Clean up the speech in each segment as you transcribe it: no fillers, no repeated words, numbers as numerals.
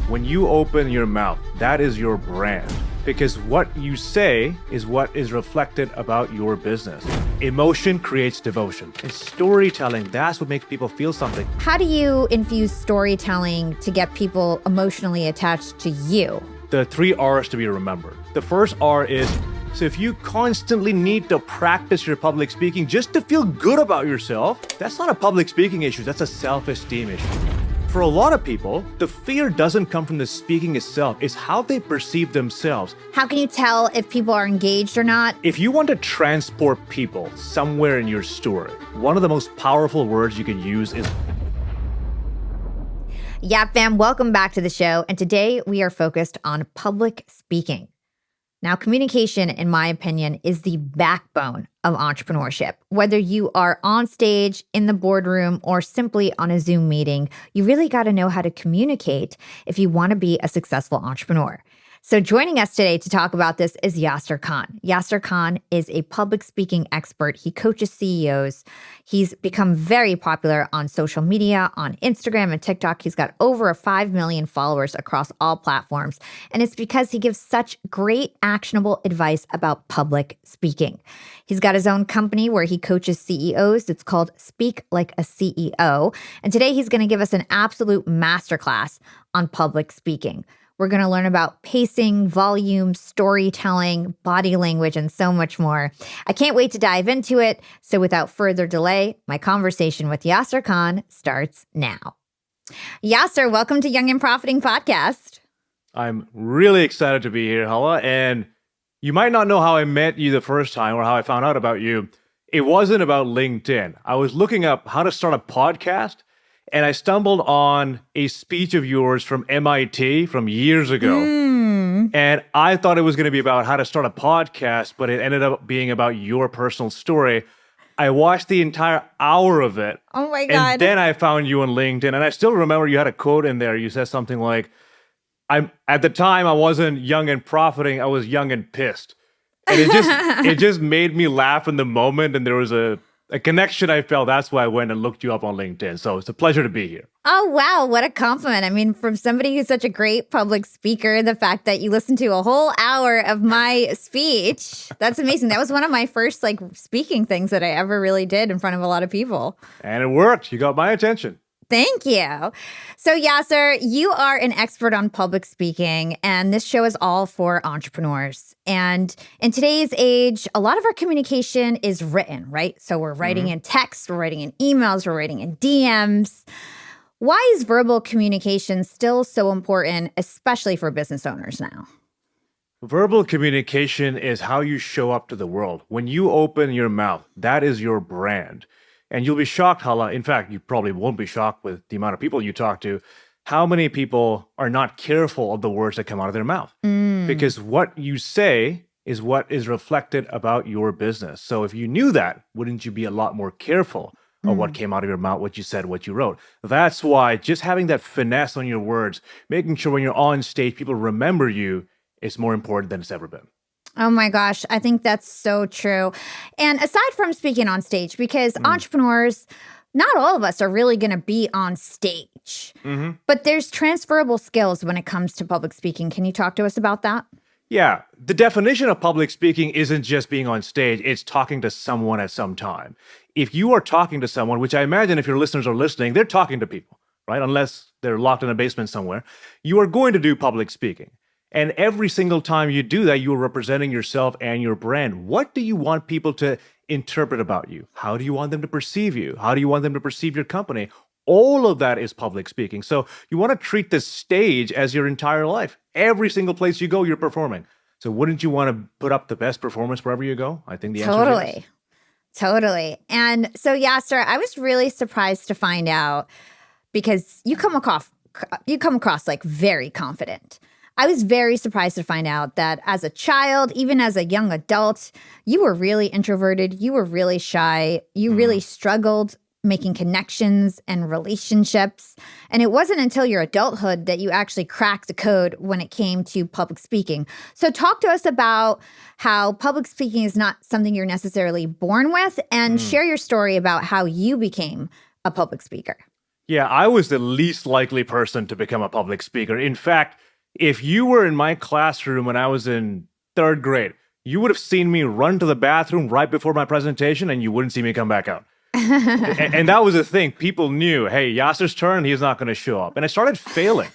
When you open your mouth, that is your brand. Because what you say is what is reflected about your business. Emotion creates devotion. And storytelling, that's what makes people feel something. How do you infuse storytelling to get people emotionally attached to you? The 3 R's to be remembered. The first R is, so if you constantly need to practice your public speaking just to feel good about yourself, that's not a public speaking issue, that's a self-esteem issue. For a lot of people, the fear doesn't come from the speaking itself, it's how they perceive themselves. How can you tell if people are engaged or not? If you want to transport people somewhere in your story, one of the most powerful words you can use is... Yeah, fam, welcome back to the show. And today we are focused on public speaking. Now, communication, in my opinion, is the backbone of entrepreneurship. Whether you are on stage, in the boardroom, or simply on a Zoom meeting, you really got to know how to communicate if you want to be a successful entrepreneur. So joining us today to talk about this is Yasir Khan. Yasir Khan is a public speaking expert. He coaches CEOs. He's become very popular on social media, on Instagram and TikTok. He's got over 5 million followers across all platforms. And it's because he gives such great actionable advice about public speaking. He's got his own company where he coaches CEOs. It's called Speak Like a CEO. And today he's going to give us an absolute masterclass on public speaking. We're going to learn about pacing, volume, storytelling, body language, and so much more. I can't wait to dive into it. So without further delay, my conversation with Yasir Khan starts now. Yasir, welcome to Young and Profiting Podcast. I'm really excited to be here, Hala. And you might not know how I met you the first time or how I found out about you. It wasn't about LinkedIn. I was looking up how to start a podcast. And I stumbled on a speech of yours from MIT from years ago. And I thought it was going to be about how to start a podcast, but it ended up being about your personal story. I watched the entire hour of it. Oh my God. And then I found you on LinkedIn. And I still remember you had a quote in there. You said something like, at the time I wasn't young and profiting, I was young and pissed. And it just made me laugh in the moment. And there was a connection I felt. That's why I went and looked you up on LinkedIn. So it's a pleasure to be here. Oh, wow. What a compliment. I mean, from somebody who's such a great public speaker, the fact that you listened to a whole hour of my speech, that's amazing. That was one of my first speaking things that I ever really did in front of a lot of people. And it worked. You got my attention. Thank you. So Yasir, you are an expert on public speaking, and this show is all for entrepreneurs. And in today's age, a lot of our communication is written, right? So we're writing in text, we're writing in emails, we're writing in DMs. Why is verbal communication still so important, especially for business owners now? Verbal communication is how you show up to the world. When you open your mouth, that is your brand. And you'll be shocked, Hala. In fact, you probably won't be shocked with the amount of people you talk to, how many people are not careful of the words that come out of their mouth. Because what you say is what is reflected about your business. So if you knew that, wouldn't you be a lot more careful of what came out of your mouth, what you said, what you wrote? That's why just having that finesse on your words, making sure when you're on stage, people remember you, is more important than it's ever been. Oh my gosh, I think that's so true. And aside from speaking on stage, because entrepreneurs, not all of us are really going to be on stage, but there's transferable skills when it comes to public speaking. Can you talk to us about that? Yeah, the definition of public speaking isn't just being on stage, it's talking to someone at some time. If you are talking to someone, which I imagine if your listeners are listening, they're talking to people, right? Unless they're locked in a basement somewhere, you are going to do public speaking. And every single time you do that, you are representing yourself and your brand. What do you want people to interpret about you? How do you want them to perceive you? How do you want them to perceive your company? All of that is public speaking. So you want to treat this stage as your entire life. Every single place you go, you're performing. So wouldn't you want to put up the best performance wherever you go? I think the answer is yes. Totally. And so, Yasir, I was really surprised to find out because you come across very confident. I was very surprised to find out that as a child, even as a young adult, you were really introverted. You were really shy. You really struggled making connections and relationships. And it wasn't until your adulthood that you actually cracked the code when it came to public speaking. So talk to us about how public speaking is not something you're necessarily born with, and share your story about how you became a public speaker. Yeah, I was the least likely person to become a public speaker. In fact, if you were in my classroom when I was in third grade, you would have seen me run to the bathroom right before my presentation and you wouldn't see me come back out. And that was the thing. People knew, hey, Yasir's turn, he's not going to show up. And I started failing.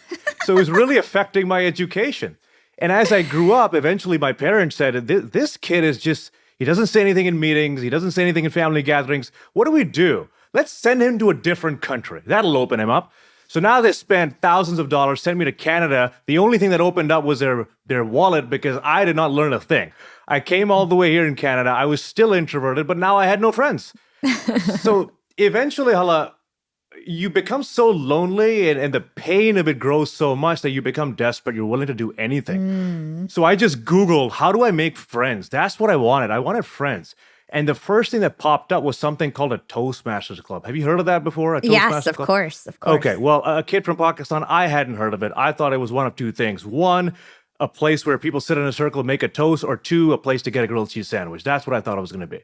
So it was really affecting my education. And as I grew up, eventually my parents said, this kid is just, he doesn't say anything in meetings. He doesn't say anything in family gatherings. What do we do? Let's send him to a different country. That'll open him up. So now they spent thousands of dollars, sent me to Canada. The only thing that opened up was their wallet because I did not learn a thing. I came all the way here in Canada. I was still introverted, but now I had no friends. So eventually, Hala, you become so lonely and the pain of it grows so much that you become desperate. You're willing to do anything. So I just Googled, how do I make friends? That's what I wanted. I wanted friends. And the first thing that popped up was something called a Toastmasters club. Have you heard of that before? A Toastmasters Yes, of club? course, of course. Okay, well, a kid from Pakistan, I hadn't heard of it. I thought it was one of two things. One, a place where people sit in a circle and make a toast, or two, a place to get a grilled cheese sandwich. That's what I thought it was going to be.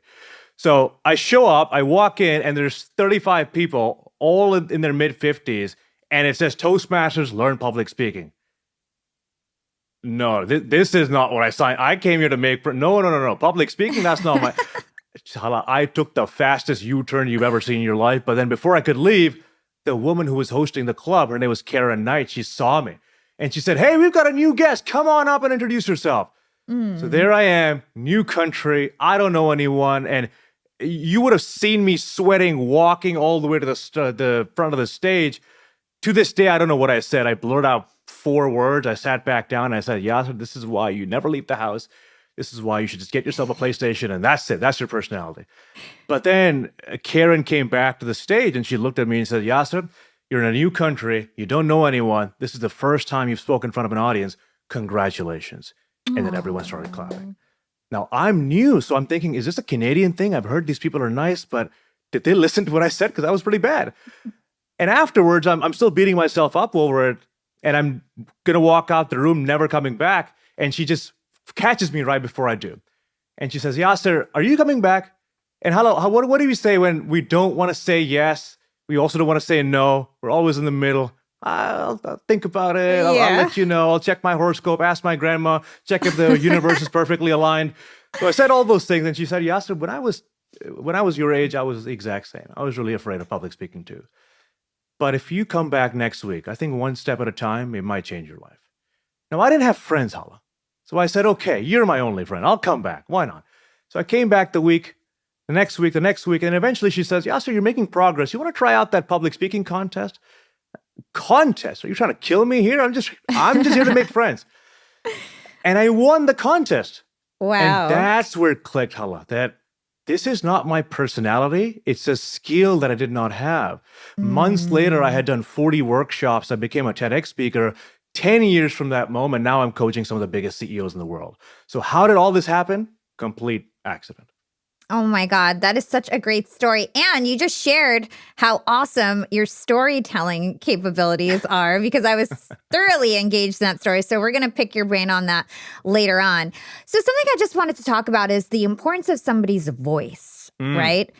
So I show up, I walk in, and there's 35 people, all in their mid-50s, and it says Toastmasters, learn public speaking. No, this is not what I signed. I came here to make... No. Public speaking, that's not my... I took the fastest U-turn you've ever seen in your life, but then before I could leave, the woman who was hosting the club, her name was Karen Knight, she saw me. And she said, hey, we've got a new guest. Come on up and introduce yourself. So there I am, new country. I don't know anyone. And you would have seen me sweating, walking all the way to the front of the stage. To this day, I don't know what I said. I blurted out 4 words. I sat back down and I said, Yasir, this is why you never leave the house. This is why you should just get yourself a PlayStation and that's it. That's your personality. But then Karen came back to the stage and she looked at me and said, Yasir, you're in a new country. You don't know anyone. This is the first time you've spoken in front of an audience. Congratulations. And then everyone started clapping. Now, I'm new, so I'm thinking, is this a Canadian thing? I've heard these people are nice, but did they listen to what I said? Because that was pretty bad. And afterwards, I'm still beating myself up over it, and I'm going to walk out the room, never coming back. And she just catches me right before I do. And she says, Yasir, are you coming back? And what do we say when we don't want to say yes? We also don't want to say no. We're always in the middle. I'll think about it. I'll let you know. I'll check my horoscope, ask my grandma, check if the universe is perfectly aligned. So I said all those things, and she said, Yasir, when I was your age, I was the exact same. I was really afraid of public speaking too. But if you come back next week, I think one step at a time, it might change your life. Now, I didn't have friends, Hala. So I said, okay, you're my only friend. I'll come back. Why not? So I came back the next week, and eventually she says, Yasir, you're making progress. You want to try out that public speaking contest? Contest? Are you trying to kill me here? I'm just here to make friends. And I won the contest. Wow. And that's where it clicked, Hala, that this is not my personality. It's a skill that I did not have. Months later, I had done 40 workshops. I became a TEDx speaker. 10 years from that moment, now I'm coaching some of the biggest CEOs in the world. So how did all this happen? Complete accident. Oh my God, that is such a great story. And you just shared how awesome your storytelling capabilities are because I was thoroughly engaged in that story. So we're going to pick your brain on that later on. So something I just wanted to talk about is the importance of somebody's voice, right?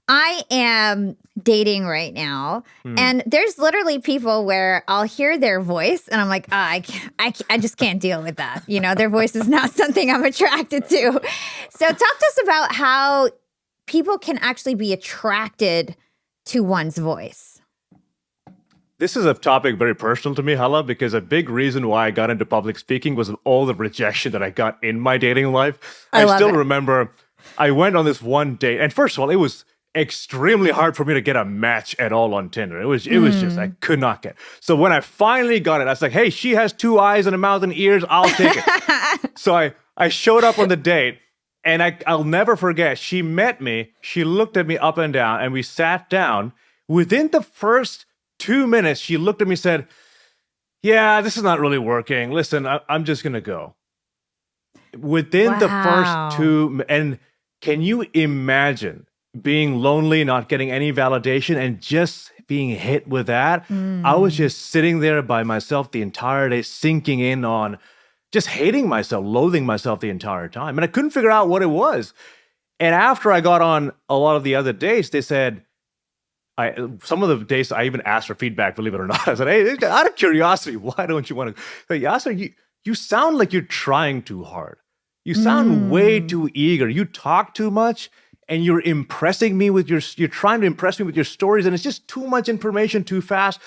I am dating right now, and there's literally people where I'll hear their voice, and I'm like, I just can't deal with that. You know, their voice is not something I'm attracted to. So talk to us about how people can actually be attracted to one's voice. This is a topic very personal to me, Hala, because a big reason why I got into public speaking was all the rejection that I got in my dating life. I still remember I went on this one date, and first of all, it was extremely hard for me to get a match at all on Tinder. It was just, I could not get. So when I finally got it, I was like, hey, she has 2 eyes and a mouth and ears. I'll take it. So I showed up on the date, and I'll never forget. She met me. She looked at me up and down, and we sat down. Within the first 2 minutes, she looked at me and said, yeah, this is not really working. Listen, I'm just going to go. Within the first 2, and can you imagine being lonely, not getting any validation, and just being hit with that? I was just sitting there by myself the entire day, sinking in on just hating myself, loathing myself the entire time. And I couldn't figure out what it was. And after I got on a lot of the other dates, they said, Some of the days I even asked for feedback, believe it or not. I said, hey, out of curiosity, why don't you want to? Hey, Yasir, you sound like you're trying too hard. You sound way too eager. You talk too much, and you're impressing me with you're trying to impress me with your stories, and it's just too much information too fast.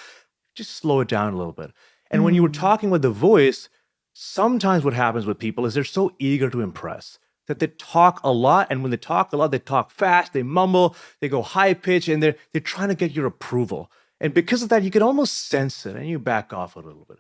Just slow it down a little bit. And when you were talking with the voice, sometimes what happens with people is they're so eager to impress that they talk a lot. And when they talk a lot, they talk fast, they mumble, they go high pitch, and they're trying to get your approval. And because of that, you can almost sense it and you back off a little bit.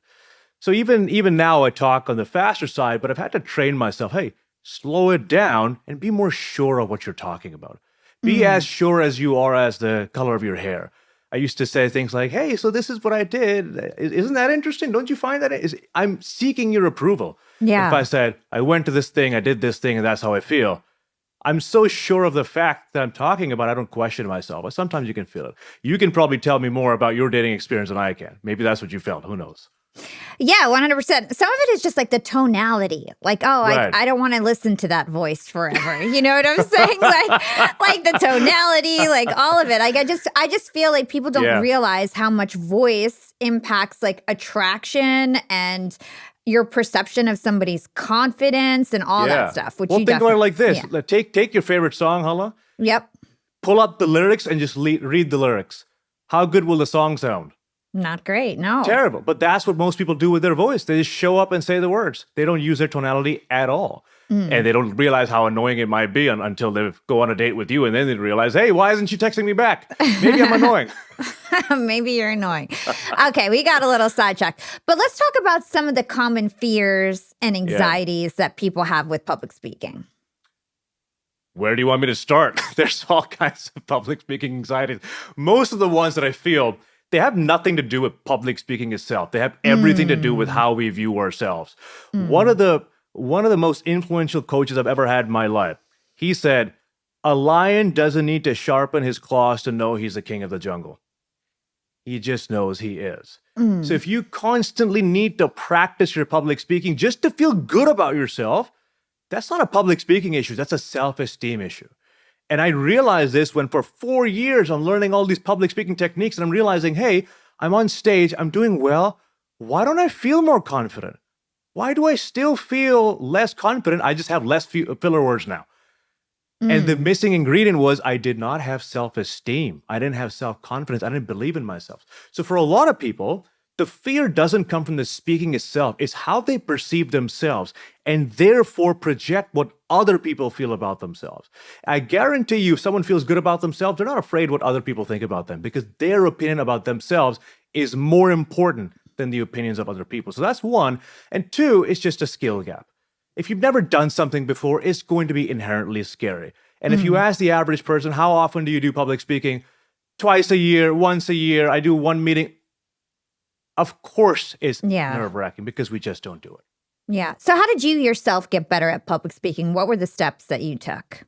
So even now I talk on the faster side, but I've had to train myself, hey, slow it down and be more sure of what you're talking about. Be as sure as you are as the color of your hair. I used to say things like, hey, so this is what I did. Isn't that interesting? Don't you find that? I'm seeking your approval. Yeah. If I said, I went to this thing, I did this thing, and that's how I feel, I'm so sure of the fact that I'm talking about, I don't question myself. But sometimes you can feel it. You can probably tell me more about your dating experience than I can. Maybe that's what you felt. Who knows? Yeah, 100%. Some of it is just like the tonality. Like, oh, Right. I don't want to listen to that voice forever. You know what I'm saying? like the tonality, like all of it. Like I just feel like people don't realize how much voice impacts like attraction and your perception of somebody's confidence and all that stuff. Which well, you think about it like this. Yeah. Take your favorite song, Hala. Yep. Pull up the lyrics and just read the lyrics. How good will the song sound? Not great. No. Terrible. But that's what most people do with their voice. They just show up and say the words. They don't use their tonality at all. And they don't realize how annoying it might be until they go on a date with you. And then they realize, hey, why isn't she texting me back? Maybe I'm annoying. Maybe you're annoying. Okay, we got a little sidetracked. But let's talk about some of the common fears and anxieties that people have with public speaking. Where do you want me to start? There's all kinds of public speaking anxieties. Most of the ones that I feel, they have nothing to do with public speaking itself. They have everything to do with how we view ourselves. One of the most influential coaches I've ever had in my life, he said, a lion doesn't need to sharpen his claws to know he's the king of the jungle. He just knows he is. So if you constantly need to practice your public speaking just to feel good about yourself, that's not a public speaking issue. That's a self-esteem issue. And I realized this when for 4 years I'm learning all these public speaking techniques and I'm realizing, hey, I'm on stage, I'm doing well. Why don't I feel more confident? Why do I still feel less confident? I just have less filler words now. And the missing ingredient was I did not have self-esteem. I didn't have self-confidence. I didn't believe in myself. So for a lot of people, the fear doesn't come from the speaking itself. It's how they perceive themselves and therefore project what other people feel about themselves. I guarantee you, if someone feels good about themselves, they're not afraid what other people think about them because their opinion about themselves is more important than the opinions of other people. So that's one. And two, it's just a skill gap. If you've never done something before, it's going to be inherently scary. And if you ask the average person, how often do you do public speaking? Twice a year, once a year, I do one meeting. Of course, it's nerve-wracking because we just don't do it. Yeah. So how did you yourself get better at public speaking? What were the steps that you took?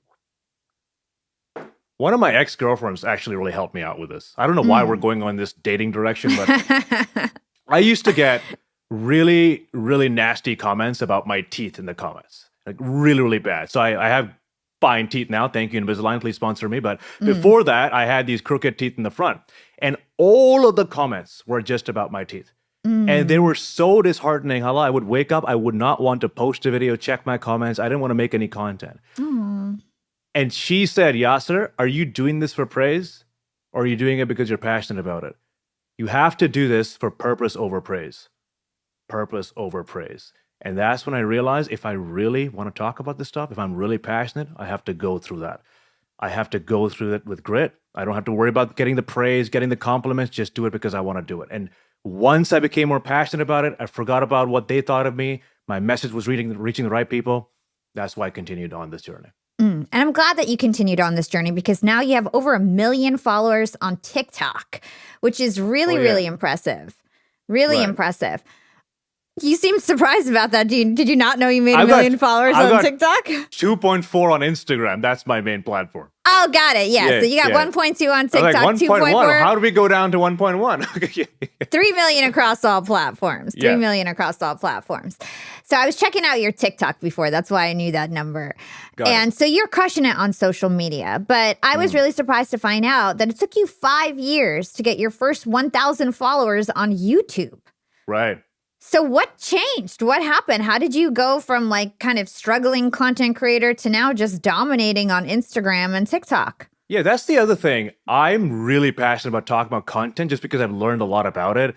One of my ex-girlfriends actually really helped me out with this. I don't know why we're going on this dating direction, but I used to get really, really nasty comments about my teeth in the comments. Like really, really bad. So I have fine teeth now. Thank you, Invisalign. Please sponsor me. But before that, I had these crooked teeth in the front. And all of the comments were just about my teeth. And they were so disheartening. I would wake up. I would not want to post a video, check my comments. I didn't want to make any content. And she said, Yasir, are you doing this for praise? Or are you doing it because you're passionate about it? You have to do this for purpose over praise. Purpose over praise. And that's when I realized if I really want to talk about this stuff, if I'm really passionate, I have to go through that. I have to go through it with grit. I don't have to worry about getting the praise, getting the compliments. Just do it because I want to do it. And once I became more passionate about it, I forgot about what they thought of me. My message was reaching the right people. That's why I continued on this journey. And I'm glad that you continued on this journey because now you have over 1 million followers on TikTok, which is really, really impressive. Really impressive. You seem surprised about that. Did you not know you made a I've got- million followers I've on got- TikTok? 2.4 on Instagram. That's my main platform. Oh, got it. Yeah. So you got 1.2 on I was TikTok, like 1.1. 2.4. How do we go down to 1.1? 3 million across all platforms. 3 Yeah. million across all platforms. So I was checking out your TikTok before. That's why I knew that number. Got it. And so you're crushing it on social media. But I was really surprised to find out that it took you 5 years to get your first 1,000 followers on YouTube. Right. So what changed? What happened? How did you go from like kind of struggling content creator to now just dominating on Instagram and TikTok? Yeah, that's the other thing. I'm really passionate about talking about content just because I've learned a lot about it.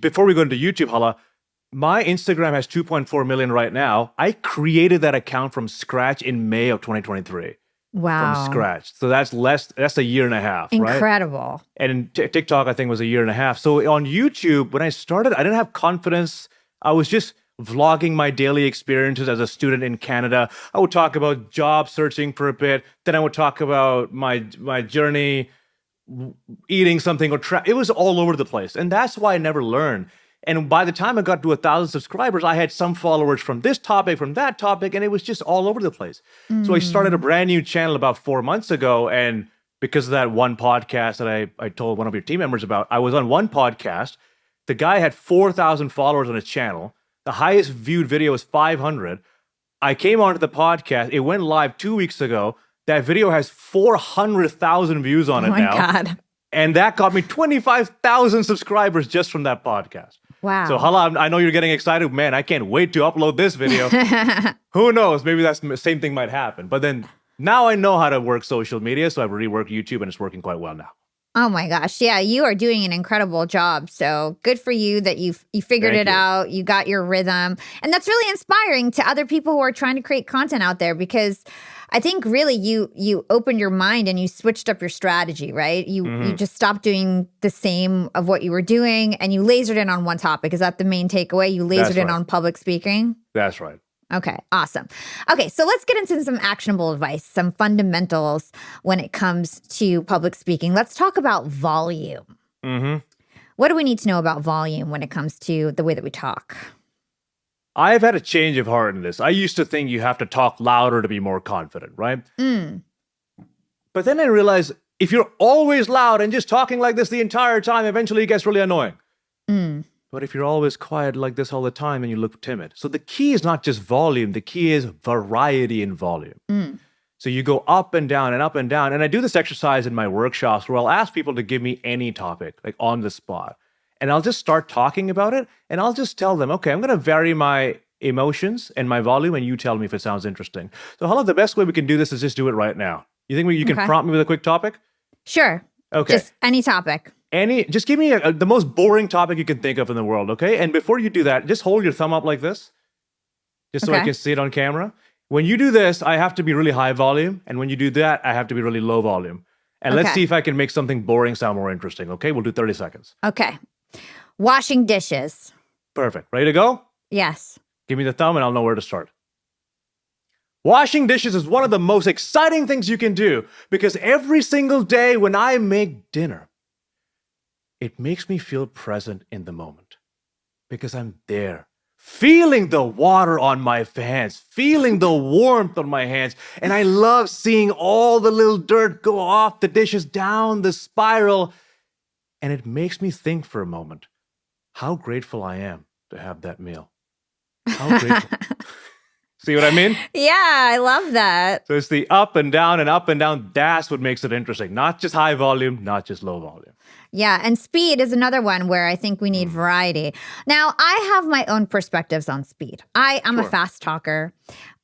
Before we go into YouTube, Hala, my Instagram has 2.4 million right now. I created that account from scratch in May of 2023. Wow. From scratch. So that's a year and a half, right? Incredible. And TikTok, I think, was a year and a half. So on YouTube, when I started, I didn't have confidence. I was just vlogging my daily experiences as a student in Canada. I would talk about job searching for a bit. Then I would talk about my journey, eating something, it was all over the place. And that's why I never learned. And by the time I got to 1,000 subscribers, I had some followers from this topic, from that topic, and it was just all over the place. So I started a brand new channel about 4 months ago. And because of that one podcast that I told one of your team members about, I was on one podcast. The guy had 4,000 followers on his channel. The highest viewed video was 500. I came onto the podcast. It went live 2 weeks ago. That video has 400,000 views on it now. Oh my God. And that got me 25,000 subscribers just from that podcast. Wow. So Hala, I know you're getting excited. Man, I can't wait to upload this video. Who knows? Maybe that's the same thing might happen. But then now I know how to work social media. So I've reworked YouTube and it's working quite well now. Oh my gosh. Yeah, you are doing an incredible job. So good for you that you figured Thank it you. out. You got your rhythm. And that's really inspiring to other people who are trying to create content out there, because I think really you opened your mind and you switched up your strategy, right? You just stopped doing the same of what you were doing and you lasered in on one topic. Is that the main takeaway? You lasered in right. on public speaking? That's right. Okay, awesome. Okay, so let's get into some actionable advice, some fundamentals when it comes to public speaking. Let's talk about volume. What do we need to know about volume when it comes to the way that we talk? I've had a change of heart in this. I used to think you have to talk louder to be more confident, right? But then I realized if you're always loud and just talking like this the entire time, eventually it gets really annoying. But if you're always quiet like this all the time, and you look timid. So the key is not just volume. The key is variety in volume. So you go up and down and up and down. And I do this exercise in my workshops where I'll ask people to give me any topic, like on the spot. And I'll just start talking about it. And I'll just tell them, okay, I'm going to vary my emotions and my volume. And you tell me if it sounds interesting. So Hala, the best way we can do this is just do it right now. You think you can prompt me with a quick topic? Sure. Okay. Just any topic. Just give me the most boring topic you can think of in the world, okay? And before you do that, just hold your thumb up like this, just so I can see it on camera. When you do this, I have to be really high volume. And when you do that, I have to be really low volume. And let's see if I can make something boring sound more interesting, okay? We'll do 30 seconds. Okay. Washing dishes. Perfect. Ready to go? Yes. Give me the thumb and I'll know where to start. Washing dishes is one of the most exciting things you can do, because every single day when I make dinner, it makes me feel present in the moment, because I'm there, feeling the water on my hands, feeling the warmth on my hands. And I love seeing all the little dirt go off the dishes down the spiral. And it makes me think for a moment how grateful I am to have that meal. How grateful. See what I mean? Yeah, I love that. So it's the up and down and up and down. That's what makes it interesting. Not just high volume, not just low volume. Yeah, and speed is another one where I think we need variety. Now, I have my own perspectives on speed. I'm a fast talker.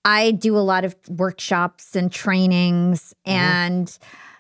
I do a lot of workshops and trainings. And,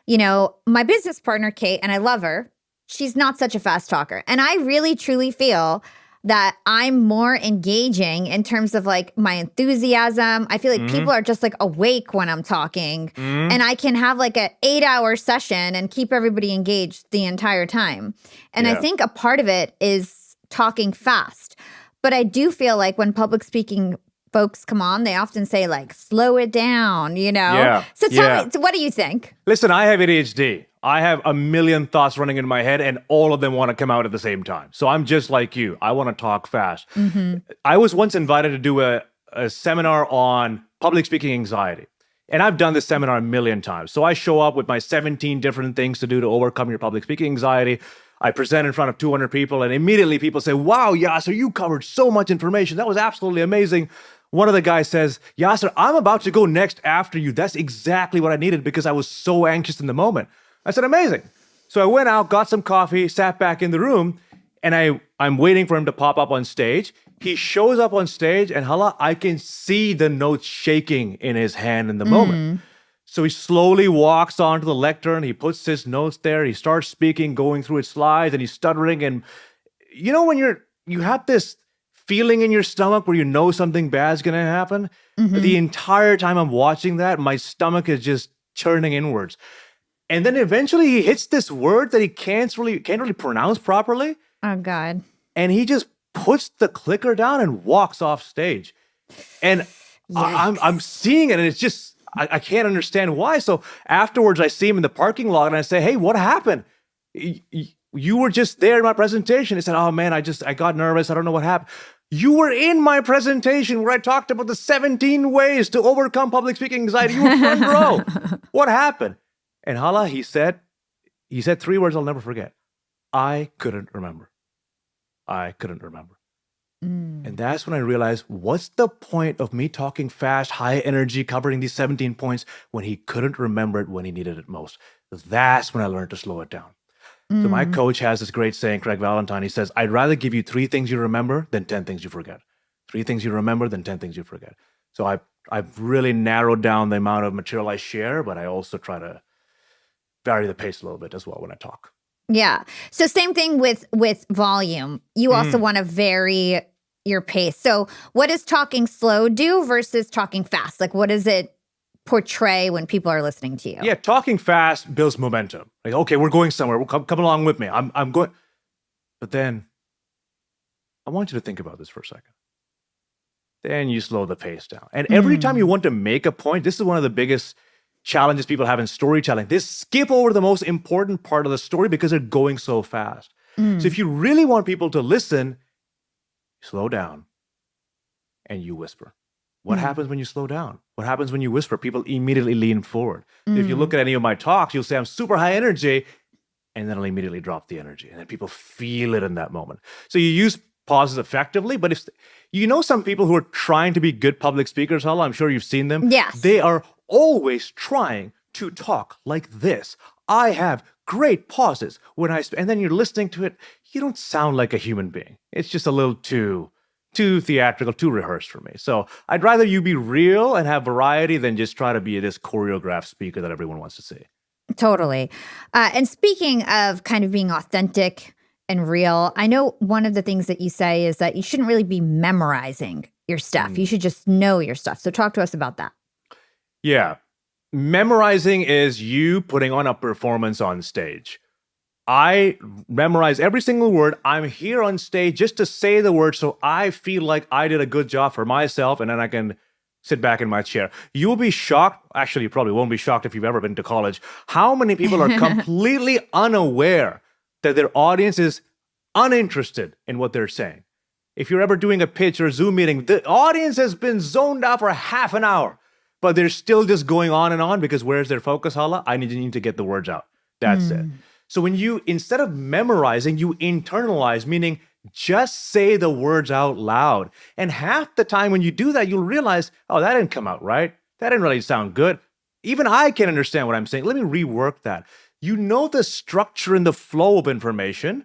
you know, my business partner, Kate, and I love her, she's not such a fast talker. And I really, truly feel that I'm more engaging in terms of like my enthusiasm. I feel like people are just like awake when I'm talking, and I can have like an 8-hour session and keep everybody engaged the entire time. And I think a part of it is talking fast. But I do feel like when public speaking folks come on, they often say like, slow it down, Yeah, So tell yeah. me, so what do you think? Listen, I have ADHD. I have a million thoughts running in my head, and all of them want to come out at the same time. So I'm just like you. I want to talk fast. I was once invited to do a seminar on public speaking anxiety. And I've done this seminar a million times. So I show up with my 17 different things to do to overcome your public speaking anxiety. I present in front of 200 people, and immediately people say, wow, Yasir, you covered so much information. That was absolutely amazing. One of the guys says, Yasir, I'm about to go next after you. That's exactly what I needed because I was so anxious in the moment. I said, amazing. So I went out, got some coffee, sat back in the room, and I'm waiting for him to pop up on stage. He shows up on stage, and Hala, I can see the notes shaking in his hand in the moment. So he slowly walks onto the lectern. He puts his notes there. He starts speaking, going through his slides, and he's stuttering. And when you have this feeling in your stomach where you know something bad is going to happen. The entire time I'm watching that, my stomach is just churning inwards. And then eventually he hits this word that he can't really pronounce properly. Oh, God. And he just puts the clicker down and walks off stage. And I'm seeing it, and it's just, I can't understand why. So afterwards, I see him in the parking lot, and I say, hey, what happened? You were just there in my presentation. He said, oh, man, I got nervous. I don't know what happened. You were in my presentation where I talked about the 17 ways to overcome public speaking anxiety. You were front row. What happened? And Hala, he said 3 words I'll never forget. I couldn't remember. And that's when I realized, what's the point of me talking fast, high energy, covering these 17 points when he couldn't remember it when he needed it most? That's when I learned to slow it down. So my coach has this great saying, Craig Valentine. He says, I'd rather give you 3 things you remember than 10 things you forget. 3 things you remember than 10 things you forget. So I've really narrowed down the amount of material I share, but I also try to vary the pace a little bit as well when I talk. Yeah. So same thing with volume. You also want to vary your pace. So what does talking slow do versus talking fast? Like, what does it portray when people are listening to you? Yeah, talking fast builds momentum. Like, okay, we're going somewhere. Come along with me. I'm going. But then I want you to think about this for a second. Then you slow the pace down. And every time you want to make a point, this is one of the biggest challenges people have in storytelling. They skip over the most important part of the story because they're going so fast. So if you really want people to listen, slow down and you whisper. What happens when you slow down? What happens when you whisper? People immediately lean forward. If you look at any of my talks, you'll say I'm super high energy, and then I'll immediately drop the energy. And then people feel it in that moment. So you use pauses effectively, but if some people who are trying to be good public speakers, Hala, I'm sure you've seen them. Yes. They are always trying to talk like this. I have great pauses when and then you're listening to it, you don't sound like a human being. It's just a little too theatrical, too rehearsed for me. So I'd rather you be real and have variety than just try to be this choreographed speaker that everyone wants to see. Totally. And speaking of kind of being authentic and real, I know one of the things that you say is that you shouldn't really be memorizing your stuff. You should just know your stuff. So talk to us about that. Yeah. Memorizing is you putting on a performance on stage. I memorize every single word. I'm here on stage just to say the word so I feel like I did a good job for myself, and then I can sit back in my chair. You'll be shocked. Actually, you probably won't be shocked if you've ever been to college. How many people are completely unaware that their audience is uninterested in what they're saying? If you're ever doing a pitch or a Zoom meeting, the audience has been zoned out for half an hour, but they're still just going on and on because where's their focus, Hala? I need to get the words out. That's it. So when instead of memorizing, you internalize, meaning just say the words out loud. And half the time when you do that, you'll realize, oh, that didn't come out right. That didn't really sound good. Even I can understand what I'm saying. Let me rework that. You know the structure and the flow of information,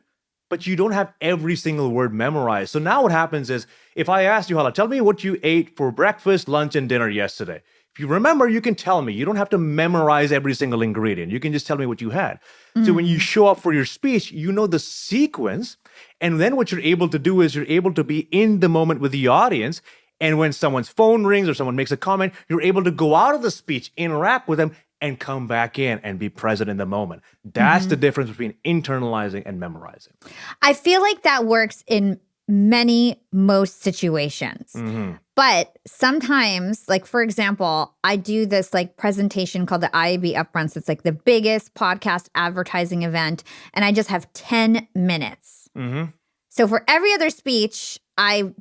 but you don't have every single word memorized. So now what happens is, if I ask you, Hala, tell me what you ate for breakfast, lunch, and dinner yesterday. If you remember, you can tell me. You don't have to memorize every single ingredient. You can just tell me what you had. So when you show up for your speech, you know the sequence. And then what you're able to do is you're able to be in the moment with the audience. And when someone's phone rings or someone makes a comment, you're able to go out of the speech, interact with them, and come back in and be present in the moment. That's the difference between internalizing and memorizing. I feel like that works in most situations. But sometimes, like for example, I do this like presentation called the IAB Upfronts. It's like the biggest podcast advertising event, and I just have 10 minutes. Mm-hmm. So for every other speech, I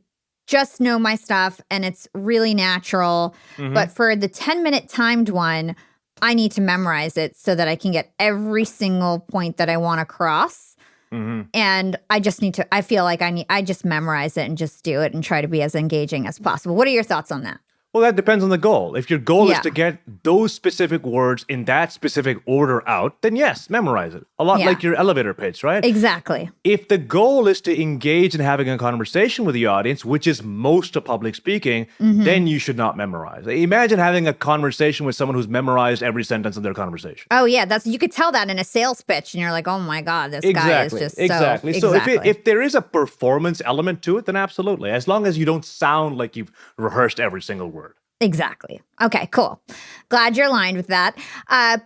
just know my stuff and it's really natural. Mm-hmm. But for the 10-minute timed one, I need to memorize it so that I can get every single point that I want to cross. Mm-hmm. And I feel like I just memorize it and just do it and try to be as engaging as possible. What are your thoughts on that? Well, that depends on the goal. If your goal is Yeah. to get those specific words in that specific order out, then yes, memorize it. A lot Yeah. like your elevator pitch, right? Exactly. If the goal is to engage in having a conversation with the audience, which is most of public speaking, then you should not memorize. Imagine having a conversation with someone who's memorized every sentence of their conversation. Oh yeah, you could tell that in a sales pitch, and you're like, oh my god, this guy is just exactly. so So if there is a performance element to it, then absolutely. As long as you don't sound like you've rehearsed every single word. Exactly. Okay, cool. Glad you're aligned with that.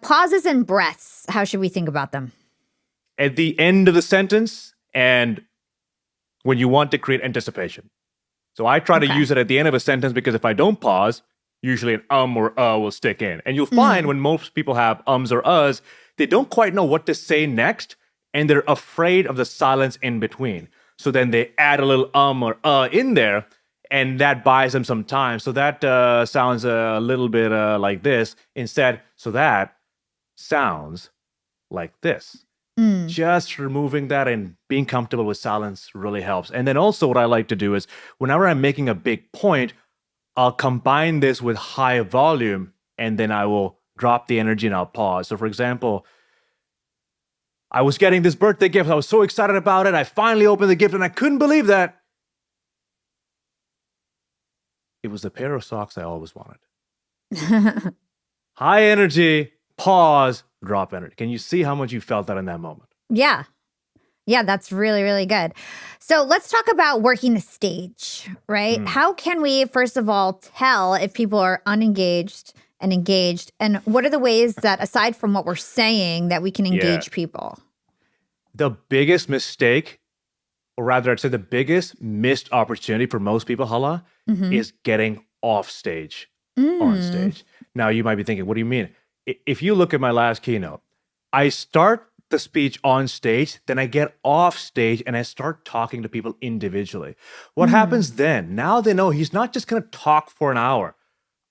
Pauses and breaths. How should we think about them? At the end of the sentence and when you want to create anticipation. So I try to use it at the end of a sentence because if I don't pause, usually an or will stick in. And you'll find when most people have ums or uhs, they don't quite know what to say next and they're afraid of the silence in between. So then they add a little or in there and that buys them some time. So that sounds a little bit like this instead. So that sounds like this. Just removing that and being comfortable with silence really helps. And then also what I like to do is whenever I'm making a big point, I'll combine this with high volume and then I will drop the energy and I'll pause. So for example, I was getting this birthday gift. I was so excited about it. I finally opened the gift and I couldn't believe that it was the pair of socks I always wanted. High energy, pause, drop energy. Can you see how much you felt that in that moment? Yeah. Yeah, that's really, really good. So let's talk about working the stage, right? How can we, first of all, tell if people are unengaged and engaged? And what are the ways that, aside from what we're saying, that we can engage people? The biggest mistake, or rather I'd say the biggest missed opportunity for most people, Hala, is getting off stage, on stage. Now you might be thinking, what do you mean? If you look at my last keynote, I start the speech on stage, then I get off stage and I start talking to people individually. What happens then? Now they know he's not just going to talk for an hour.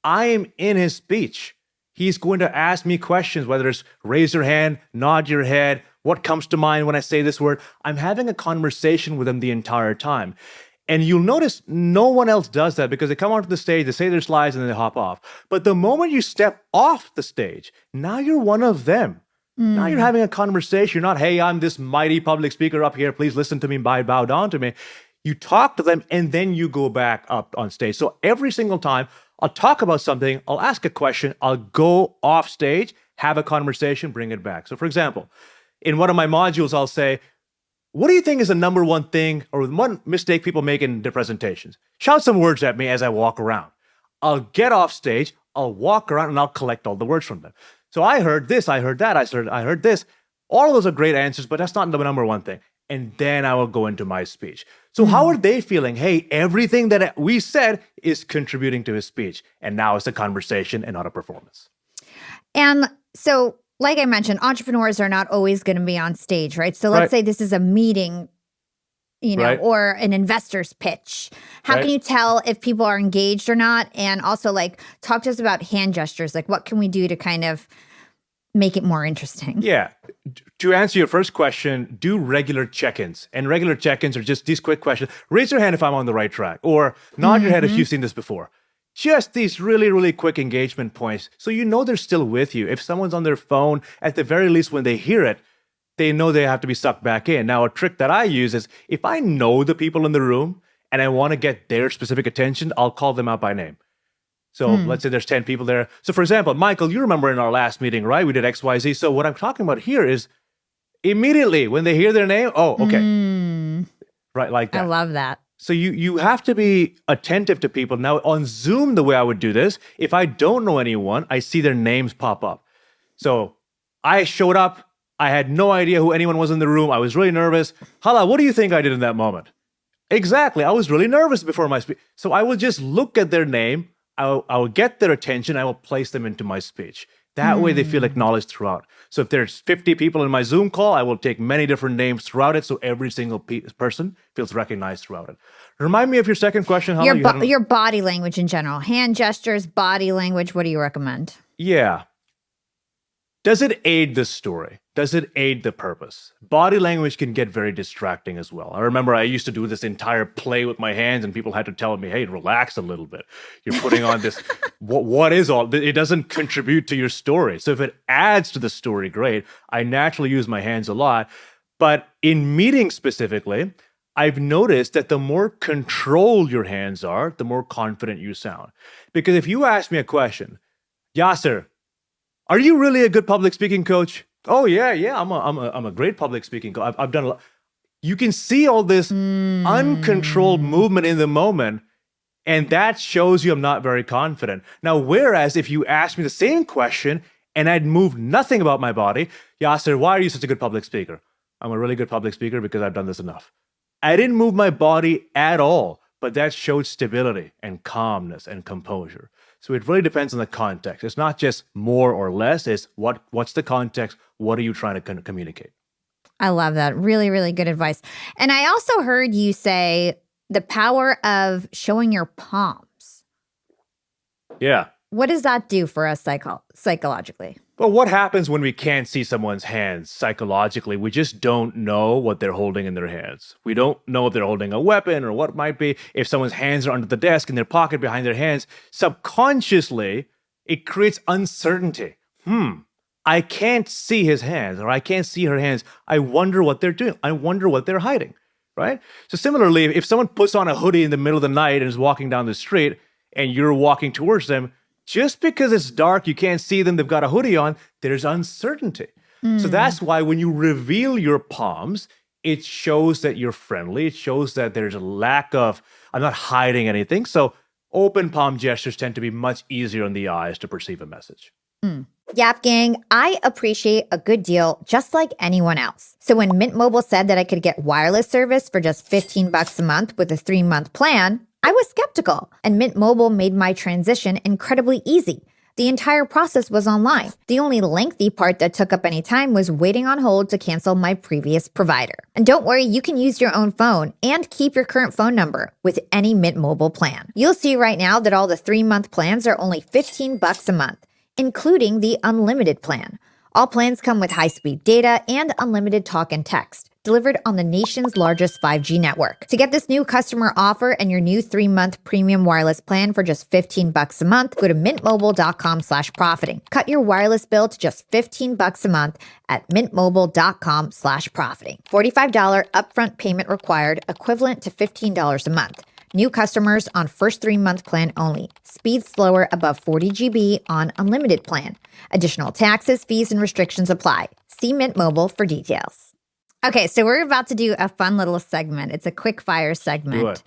I am in his speech. He's going to ask me questions, whether it's raise your hand, nod your head, what comes to mind when I say this word. I'm having a conversation with him the entire time. And you'll notice no one else does that because they come onto the stage, they say their slides, and then they hop off. But the moment you step off the stage, now you're one of them. Now you're having a conversation. You're not, hey, I'm this mighty public speaker up here. Please listen to me, bow down to me. You talk to them, and then you go back up on stage. So every single time I'll talk about something, I'll ask a question, I'll go off stage, have a conversation, bring it back. So for example, in one of my modules, I'll say, what do you think is the number one thing or one mistake people make in their presentations? Shout some words at me as I walk around. I'll get off stage, I'll walk around, and I'll collect all the words from them. So I heard this, I heard that, I heard this. All of those are great answers, but that's not the number one thing. And then I will go into my speech. So how are they feeling? Hey, everything that we said is contributing to his speech. And now it's a conversation and not a performance. And so, like I mentioned, entrepreneurs are not always going to be on stage, right? So let's say this is a meeting, or an investor's pitch. How can you tell if people are engaged or not? And also, like, talk to us about hand gestures. Like, what can we do to kind of make it more interesting? Yeah. To answer your first question, do regular check-ins. And regular check-ins are just these quick questions. Raise your hand if I'm on the right track, or nod your head if you've seen this before. Just these really, really quick engagement points. So you know they're still with you. If someone's on their phone, at the very least, when they hear it, they know they have to be sucked back in. Now, a trick that I use is if I know the people in the room and I want to get their specific attention, I'll call them out by name. So let's say there's 10 people there. So for example, Michael, you remember in our last meeting, right? We did XYZ. So what I'm talking about here is immediately when they hear their name, oh, okay. Right, like that. I love that. So you have to be attentive to people. Now on Zoom, the way I would do this, if I don't know anyone, I see their names pop up. So I showed up. I had no idea who anyone was in the room. I was really nervous. Hala, what do you think I did in that moment? Exactly. I was really nervous before my speech. So I will just look at their name. I will get their attention. I will place them into my speech. That way they feel acknowledged throughout. So if there's 50 people in my Zoom call, I will take many different names throughout it so every single person feels recognized throughout it. Remind me of your second question, Hala. Your body language in general, hand gestures, body language. What do you recommend? Yeah. Does it aid the story? Does it aid the purpose? Body language can get very distracting as well. I remember I used to do this entire play with my hands and people had to tell me, hey, relax a little bit. You're putting on this, what is all, it doesn't contribute to your story. So if it adds to the story, great. I naturally use my hands a lot. But in meetings specifically, I've noticed that the more controlled your hands are, the more confident you sound. Because if you ask me a question, Yasir, are you really a good public speaking coach? Oh yeah, I'm a great public speaking coach. I've done a lot. You can see all this uncontrolled movement in the moment, and that shows you I'm not very confident. Now, whereas if you asked me the same question and I'd moved nothing about my body, Yasir, why are you such a good public speaker? I'm a really good public speaker because I've done this enough. I didn't move my body at all, but that showed stability and calmness and composure. So it really depends on the context. It's not just more or less. It's what's the context? What are you trying to communicate? I love that. Really, really good advice. And I also heard you say the power of showing your palms. Yeah. What does that do for us psychologically? Well, what happens when we can't see someone's hands psychologically? We just don't know what they're holding in their hands. We don't know if they're holding a weapon or what it might be. If someone's hands are under the desk in their pocket behind their hands, subconsciously, it creates uncertainty. I can't see his hands or I can't see her hands. I wonder what they're doing. I wonder what they're hiding, right? So similarly, if someone puts on a hoodie in the middle of the night and is walking down the street and you're walking towards them, just because it's dark, you can't see them, they've got a hoodie on, there's uncertainty. So that's why when you reveal your palms, it shows that you're friendly. It shows that there's a lack of, I'm not hiding anything. So open palm gestures tend to be much easier on the eyes to perceive a message. Yap Gang, I appreciate a good deal just like anyone else. So when Mint Mobile said that I could get wireless service for just $15 a month with a 3-month plan, I was skeptical, and Mint Mobile made my transition incredibly easy. The entire process was online. The only lengthy part that took up any time was waiting on hold to cancel my previous provider. And don't worry, you can use your own phone and keep your current phone number with any Mint Mobile plan. You'll see right now that all the 3-month plans are only $15 a month, including the unlimited plan. All plans come with high-speed data and unlimited talk and text, delivered on the nation's largest 5G network. To get this new customer offer and your new 3-month premium wireless plan for just $15 a month, go to mintmobile.com/profiting. Cut your wireless bill to just $15 a month at mintmobile.com/profiting. $45 upfront payment required, equivalent to $15 a month. New customers on first 3-month plan only. Speed slower above 40 GB on unlimited plan. Additional taxes, fees, and restrictions apply. See Mint Mobile for details. Okay, so we're about to do a fun little segment. It's a quick fire segment. Do it.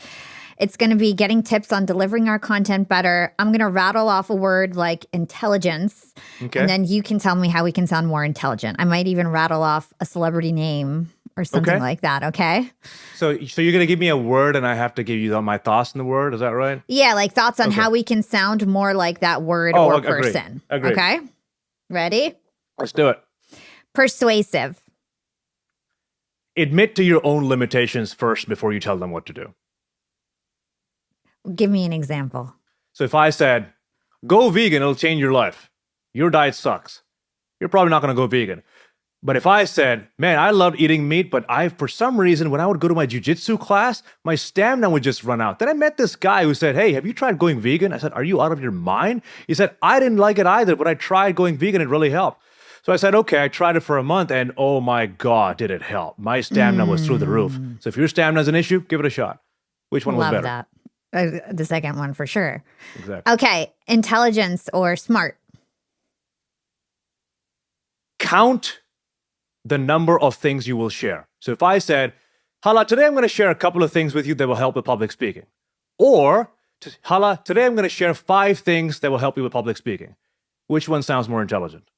It's going to be getting tips on delivering our content better. I'm going to rattle off a word like intelligence, and then you can tell me how we can sound more intelligent. I might even rattle off a celebrity name or something like that, okay? So you're going to give me a word and I have to give you my thoughts on the word, is that right? Yeah, like thoughts on how we can sound more like that word or person. Agreed. Okay? Ready? Let's do it. Persuasive. Admit to your own limitations first before you tell them what to do. Give me an example. So if I said, go vegan, it'll change your life. Your diet sucks. You're probably not going to go vegan. But if I said, man, I loved eating meat, but for some reason, when I would go to my jiu-jitsu class, my stamina would just run out. Then I met this guy who said, hey, have you tried going vegan? I said, are you out of your mind? He said, I didn't like it either, but I tried going vegan. It really helped. So I said, okay, I tried it for a month and oh my God, did it help. My stamina was through the roof. So if your stamina is an issue, give it a shot. Which one was better? Love that. The second one for sure. Exactly. Okay, intelligence or smart. Count the number of things you will share. So if I said, Hala, today I'm going to share a couple of things with you that will help with public speaking. Or, Hala, today I'm going to share 5 things that will help you with public speaking. Which one sounds more intelligent?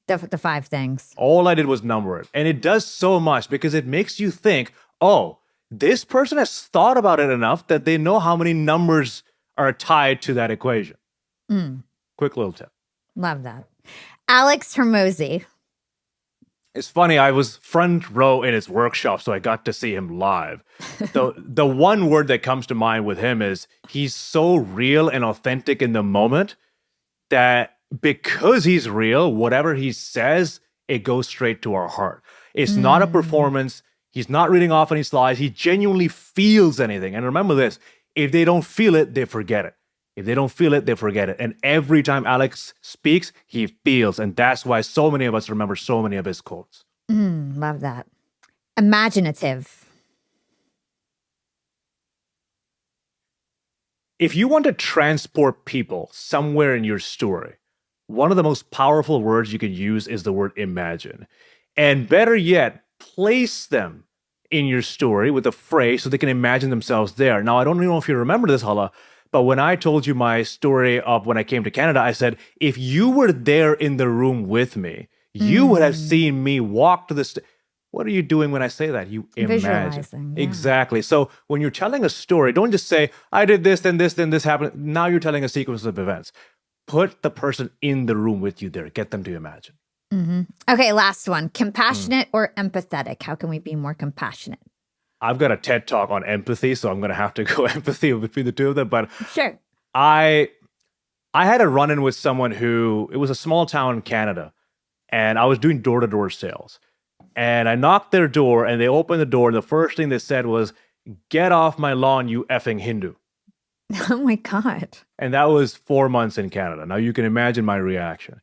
The 5 things. All I did was number it. And it does so much because it makes you think, oh, this person has thought about it enough that they know how many numbers are tied to that equation. Quick little tip. Love that. Alex Hermosi. It's funny, I was front row in his workshop, so I got to see him live. The one word that comes to mind with him is he's so real and authentic in the moment that because he's real, whatever he says, it goes straight to our heart. It's not a performance. He's not reading off any slides. He genuinely feels anything. And remember this, if they don't feel it, they forget it. If they don't feel it, they forget it. And every time Alex speaks, he feels. And that's why so many of us remember so many of his quotes. Love that. Imaginative. If you want to transport people somewhere in your story, one of the most powerful words you can use is the word imagine. And better yet, place them in your story with a phrase so they can imagine themselves there. Now, I don't know if you remember this, Hala, but when I told you my story of when I came to Canada, I said, if you were there in the room with me, you would have seen me walk to the What are you doing when I say that? You imagine. Visualizing, yeah. Exactly. So when you're telling a story, don't just say, I did this, then this happened. Now you're telling a sequence of events. Put the person in the room with you there. Get them to imagine. Okay, last one. Compassionate or empathetic? How can we be more compassionate? I've got a TED talk on empathy, so I'm going to have to go empathy between the two of them. But Sure. I had a run-in with someone who, it was a small town in Canada, and I was doing door-to-door sales. And I knocked their door, and they opened the door. The first thing they said was, get off my lawn, you effing Hindu. Oh my God. And that was 4 months in Canada. Now you can imagine my reaction.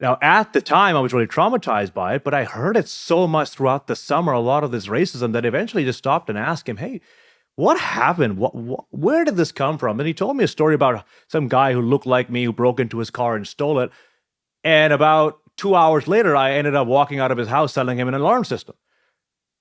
Now, at the time, I was really traumatized by it, but I heard it so much throughout the summer, a lot of this racism, that eventually just stopped and asked him, hey, what happened? Where did this come from? And he told me a story about some guy who looked like me who broke into his car and stole it. And about 2 hours later, I ended up walking out of his house selling him an alarm system.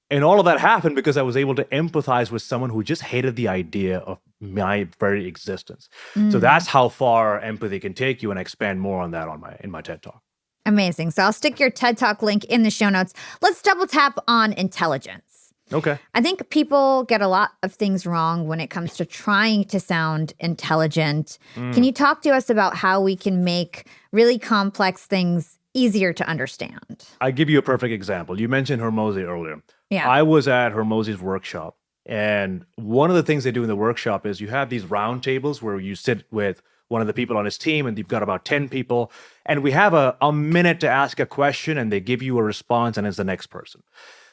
And all of that happened because I was able to empathize with someone who just hated the idea of my very existence. So that's how far empathy can take you, and I expand more on that in my TED Talk. Amazing. So I'll stick your TED Talk link in the show notes. Let's double tap on intelligence. Okay. I think people get a lot of things wrong when it comes to trying to sound intelligent. Can you talk to us about how we can make really complex things easier to understand? I give you a perfect example. You mentioned Hermosi earlier. Yeah. I was at Hermosi's workshop, and one of the things they do in the workshop is you have these round tables where you sit with one of the people on his team, and you've got about 10 people, and we have a minute to ask a question, and they give you a response, and it's the next person.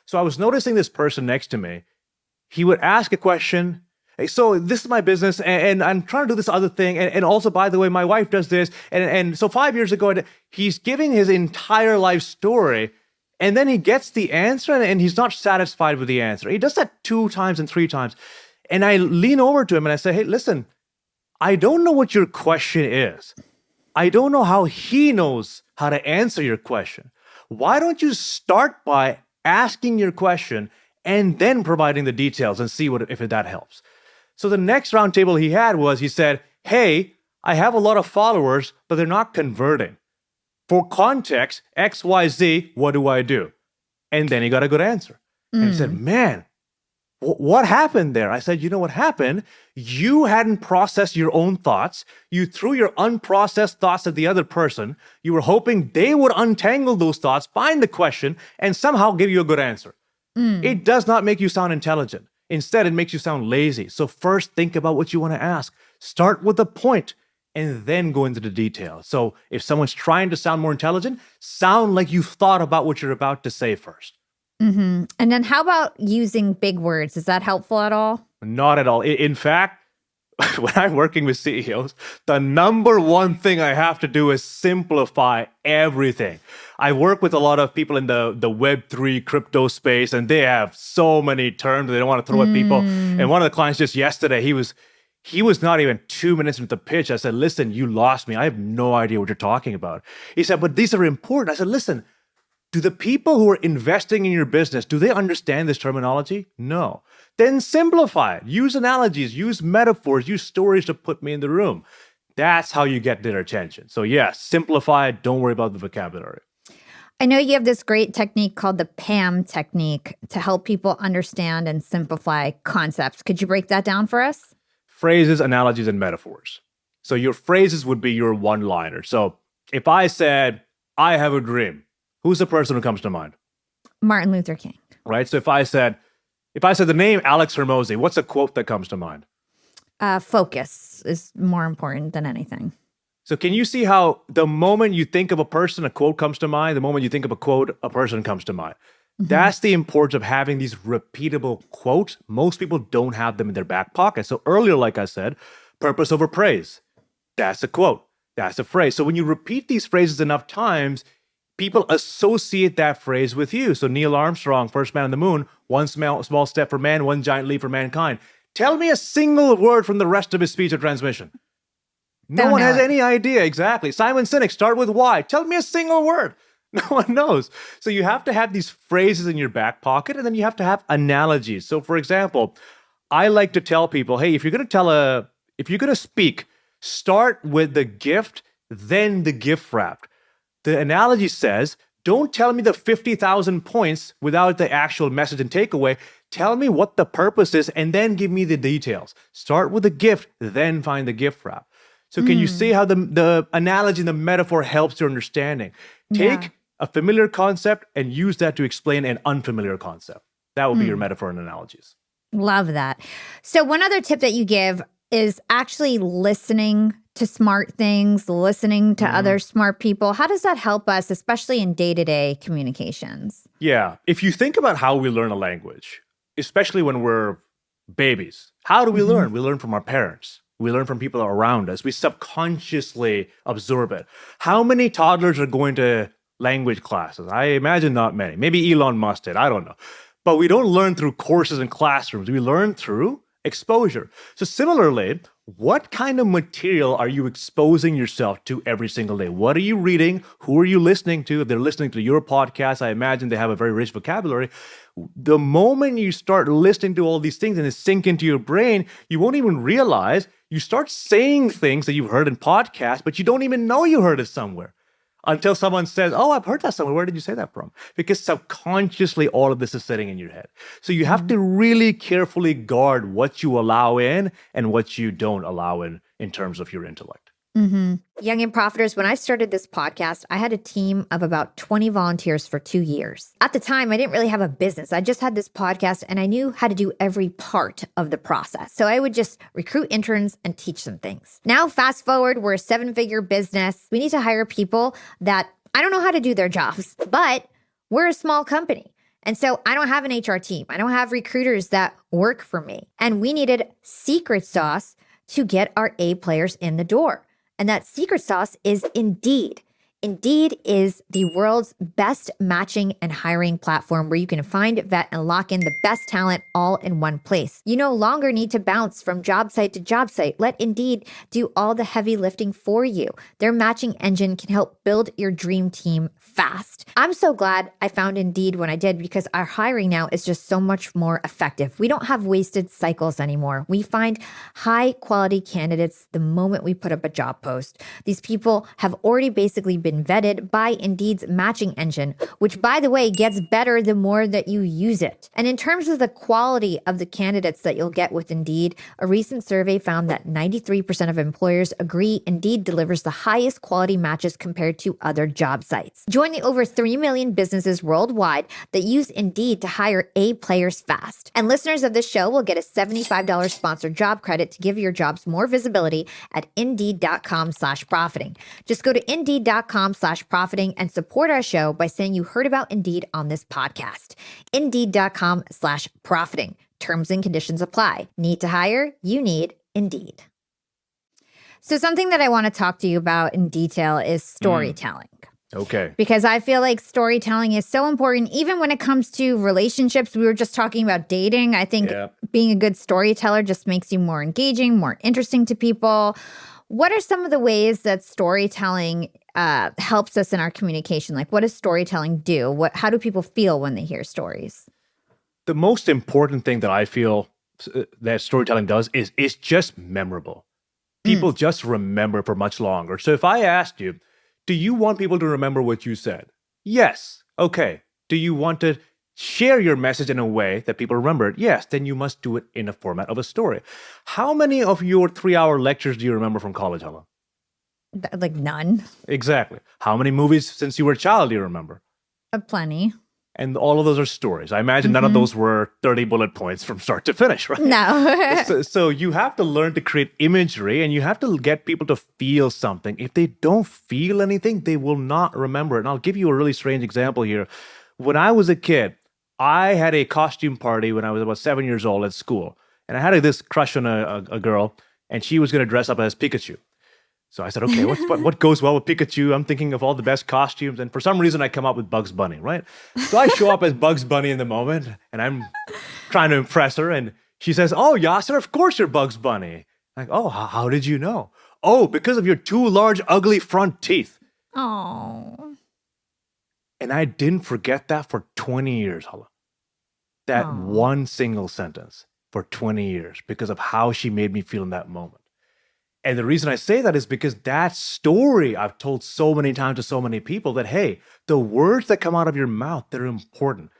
So I was noticing this person next to me. He would ask a question. Hey, so this is my business, and I'm trying to do this other thing. And also, by the way, my wife does this. And so 5 years ago, he's giving his entire life story. And then he gets the answer, and he's not satisfied with the answer. He does that 2 times and 3 times. And I lean over to him and I say, hey, listen, I don't know what your question is. I don't know how he knows how to answer your question. Why don't you start by asking your question and then providing the details and see if that helps? So the next roundtable he had was, he said, hey, I have a lot of followers, but they're not converting. For context, X, Y, Z, what do I do? And then he got a good answer. And he said, man, what happened there? I said, you know what happened? You hadn't processed your own thoughts. You threw your unprocessed thoughts at the other person. You were hoping they would untangle those thoughts, find the question, and somehow give you a good answer. It does not make you sound intelligent. Instead, it makes you sound lazy. So first, think about what you want to ask. Start with the point and then go into the details. So if someone's trying to sound more intelligent, sound like you've thought about what you're about to say first. And then how about using big words? Is that helpful at all? Not at all. In fact, when I'm working with CEOs, the number one thing I have to do is simplify everything. I work with a lot of people in the Web3 crypto space, and they have so many terms they don't want to throw at people. And one of the clients just yesterday, he was not even 2 minutes into the pitch. I said, listen, you lost me. I have no idea what you're talking about. He said, but these are important. I said, listen, do the people who are investing in your business, do they understand this terminology? No. Then simplify it. Use analogies, use metaphors, use stories to put me in the room. That's how you get their attention. So yeah, simplify it. Don't worry about the vocabulary. I know you have this great technique called the PAM technique to help people understand and simplify concepts. Could you break that down for us? Phrases, analogies, and metaphors. So your phrases would be your one-liner. So if I said, I have a dream, who's the person who comes to mind? Martin Luther King. Right? So if I said the name Alex Hermosi, what's a quote that comes to mind? Focus is more important than anything. So can you see how the moment you think of a person, a quote comes to mind? The moment you think of a quote, a person comes to mind. Mm-hmm. That's the importance of having these repeatable quotes. Most people don't have them in their back pocket. So earlier, like I said, purpose over praise. That's a quote. That's a phrase. So when you repeat these phrases enough times, people associate that phrase with you. So Neil Armstrong, first man on the moon, one small step for man, one giant leap for mankind. Tell me a single word from the rest of his speech or transmission. No one has any idea. Exactly. Simon Sinek, start with Y. Tell me a single word. No one knows. So you have to have these phrases in your back pocket, and then you have to have analogies. So for example, I like to tell people, hey, if you're going to speak, start with the gift, then the gift wrapped. The analogy says, don't tell me the 50,000 points without the actual message and takeaway. Tell me what the purpose is, and then give me the details. Start with the gift, then find the gift wrap. So can you see how the analogy and the metaphor helps your understanding? Take a familiar concept and use that to explain an unfamiliar concept. That would be your metaphor and analogies. Love that. So one other tip that you give is actually listening to smart things, listening to other smart people. How does that help us, especially in day-to-day communications? Yeah. If you think about how we learn a language, especially when we're babies, how do we learn? We learn from our parents. We learn from people around us. We subconsciously absorb it. How many toddlers are going to language classes? I imagine not many. Maybe Elon Musk did. I don't know. But we don't learn through courses and classrooms. We learn through exposure. So similarly, what kind of material are you exposing yourself to every single day? What are you reading? Who are you listening to? If they're listening to your podcast, I imagine they have a very rich vocabulary. The moment you start listening to all these things and they sink into your brain, you won't even realize you start saying things that you've heard in podcasts, but you don't even know you heard it somewhere. Until someone says, oh, I've heard that somewhere. Where did you say that from? Because subconsciously, all of this is sitting in your head. So you have to really carefully guard what you allow in and what you don't allow in terms of your intellect. Young and Profiters, when I started this podcast, I had a team of about 20 volunteers for 2 years. At the time, I didn't really have a business. I just had this podcast and I knew how to do every part of the process. So I would just recruit interns and teach them things. Now, fast forward, we're a 7-figure business. We need to hire people that I don't know how to do their jobs, but we're a small company. And so I don't have an HR team. I don't have recruiters that work for me. And we needed secret sauce to get our A players in the door. And that secret sauce is Indeed. Indeed is the world's best matching and hiring platform where you can find, vet, and lock in the best talent all in one place. You no longer need to bounce from job site to job site. Let Indeed do all the heavy lifting for you. Their matching engine can help build your dream team fast. I'm so glad I found Indeed when I did because our hiring now is just so much more effective. We don't have wasted cycles anymore. We find high quality candidates the moment we put up a job post. These people have already basically been vetted by Indeed's matching engine, which, by the way, gets better the more that you use it. And in terms of the quality of the candidates that you'll get with Indeed, a recent survey found that 93% of employers agree Indeed delivers the highest quality matches compared to other job sites. Join the over 3 million businesses worldwide that use Indeed to hire A players fast. And listeners of this show will get a $75 sponsored job credit to give your jobs more visibility at Indeed.com/profiting. Just go to Indeed.com/profiting and support our show by saying you heard about Indeed on this podcast. Indeed.com/profiting. Terms and conditions apply. Need to hire? You need Indeed. So something that I want to talk to you about in detail is storytelling. Okay. Because I feel like storytelling is so important, even when it comes to relationships. We were just talking about dating. I think being a good storyteller just makes you more engaging, more interesting to people. What are some of the ways that storytelling helps us in our communication? Like, what does storytelling do? How do people feel when they hear stories? The most important thing that I feel that storytelling does is it's just memorable. People just remember for much longer. So if I asked you, do you want people to remember what you said? Yes. Okay. Do you want to share your message in a way that people remember it? Yes. Then you must do it in a format of a story. How many of your 3-hour lectures do you remember from college, Hala? Like none. Exactly. How many movies since you were a child do you remember? Plenty. And all of those are stories. I imagine none of those were 30 bullet points from start to finish, right? No. So you have to learn to create imagery and you have to get people to feel something. If they don't feel anything, they will not remember it. And I'll give you a really strange example here. When I was a kid, I had a costume party when I was about 7 years old at school. And I had this crush on a girl, and she was going to dress up as Pikachu. So I said, okay, what goes well with Pikachu? I'm thinking of all the best costumes. And for some reason, I come up with Bugs Bunny, right? So I show up as Bugs Bunny in the moment, and I'm trying to impress her. And she says, oh, Yasir, of course you're Bugs Bunny. I'm like, oh, how did you know? Oh, because of your 2 large, ugly front teeth. Oh. And I didn't forget that for 20 years, Hala. That one single sentence for 20 years because of how she made me feel in that moment. And the reason I say that is because that story I've told so many times to so many people that, hey, the words that come out of your mouth, they're important.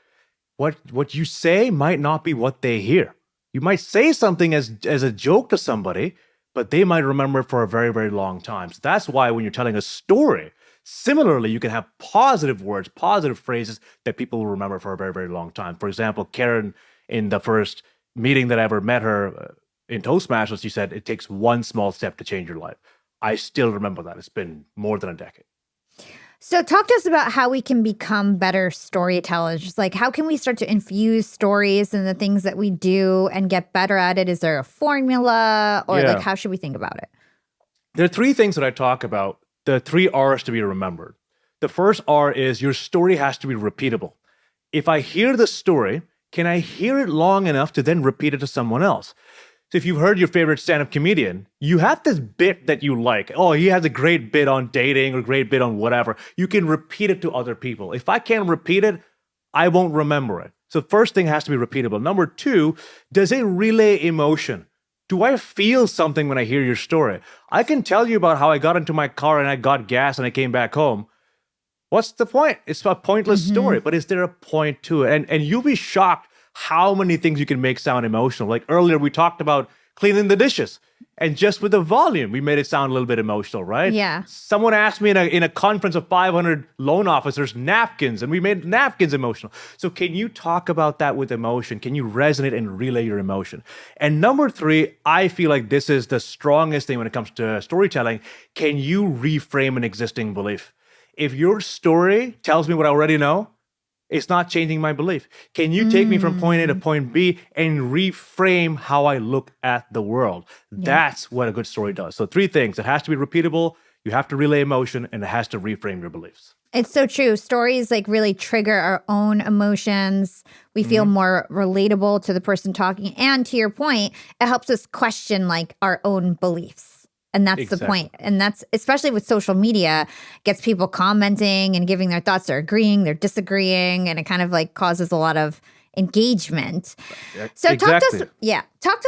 What you say might not be what they hear. You might say something as a joke to somebody, but they might remember it for a very, very long time. So that's why when you're telling a story, similarly, you can have positive words, positive phrases that people will remember for a very, very long time. For example, Karen, in the first meeting that I ever met her, in Toastmasters, she said, it takes one small step to change your life. I still remember that. It's been more than a decade. So talk to us about how we can become better storytellers. Like, how can we start to infuse stories in the things that we do and get better at it? Is there a formula or like, how should we think about it? There are 3 things that I talk about, the 3 R's to be remembered. The first R is your story has to be repeatable. If I hear the story, can I hear it long enough to then repeat it to someone else? So if you've heard your favorite stand-up comedian, you have this bit that you like. Oh, he has a great bit on dating or a great bit on whatever. You can repeat it to other people. If I can't repeat it, I won't remember it. So first thing has to be repeatable. Number 2, does it relay emotion? Do I feel something when I hear your story? I can tell you about how I got into my car and I got gas and I came back home. What's the point? It's a pointless story, but is there a point to it? And you'll be shocked how many things you can make sound emotional. Like earlier, we talked about cleaning the dishes. And just with the volume, we made it sound a little bit emotional, right? Yeah. Someone asked me in a conference of 500 loan officers, napkins, and we made napkins emotional. So can you talk about that with emotion? Can you resonate and relay your emotion? And number 3, I feel like this is the strongest thing when it comes to storytelling. Can you reframe an existing belief? If your story tells me what I already know, it's not changing my belief. Can you take me from point A to point B and reframe how I look at the world? That's what a good story does. So 3 things. It has to be repeatable, you have to relay emotion, and it has to reframe your beliefs. It's so true. Stories like really trigger our own emotions. We feel more relatable to the person talking. And to your point, it helps us question like our own beliefs. And that's the point. And that's, especially with social media, gets people commenting and giving their thoughts. They're agreeing, they're disagreeing, and it kind of like causes a lot of engagement. So talk to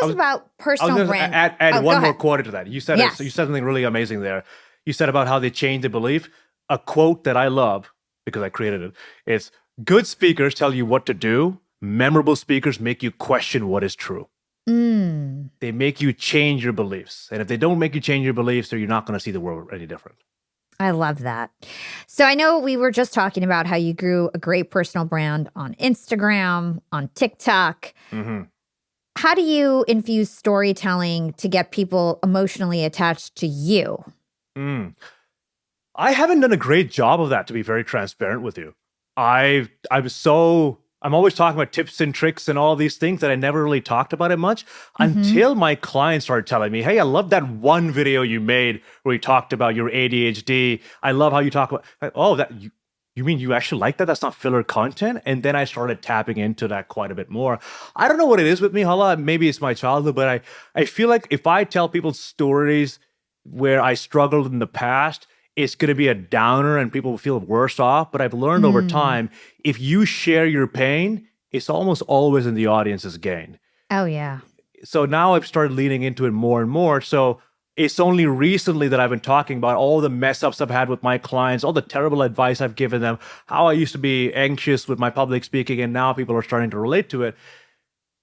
us about personal brand. Add one more quote to that. You said you said something really amazing there. You said about how they change the belief. A quote that I love, because I created it, is good speakers tell you what to do. Memorable speakers make you question what is true. They make you change your beliefs. And if they don't make you change your beliefs, then you're not going to see the world any different. I love that. So I know we were just talking about how you grew a great personal brand on Instagram, on TikTok. How do you infuse storytelling to get people emotionally attached to you? I haven't done a great job of that, to be very transparent with you. I'm always talking about tips and tricks and all these things that I never really talked about it much until my clients started telling me, hey, I love that one video you made where you talked about your ADHD. I love how you talk about, you mean you actually like that? That's not filler content? And then I started tapping into that quite a bit more. I don't know what it is with me, Hala. Maybe it's my childhood, but I feel like if I tell people stories where I struggled in the past, it's going to be a downer and people will feel worse off. But I've learned over time, if you share your pain, it's almost always in the audience's gain. Oh, yeah. So now I've started leaning into it more and more. So It's only recently that I've been talking about all the mess ups I've had with my clients, all the terrible advice I've given them, how I used to be anxious with my public speaking, and now people are starting to relate to it.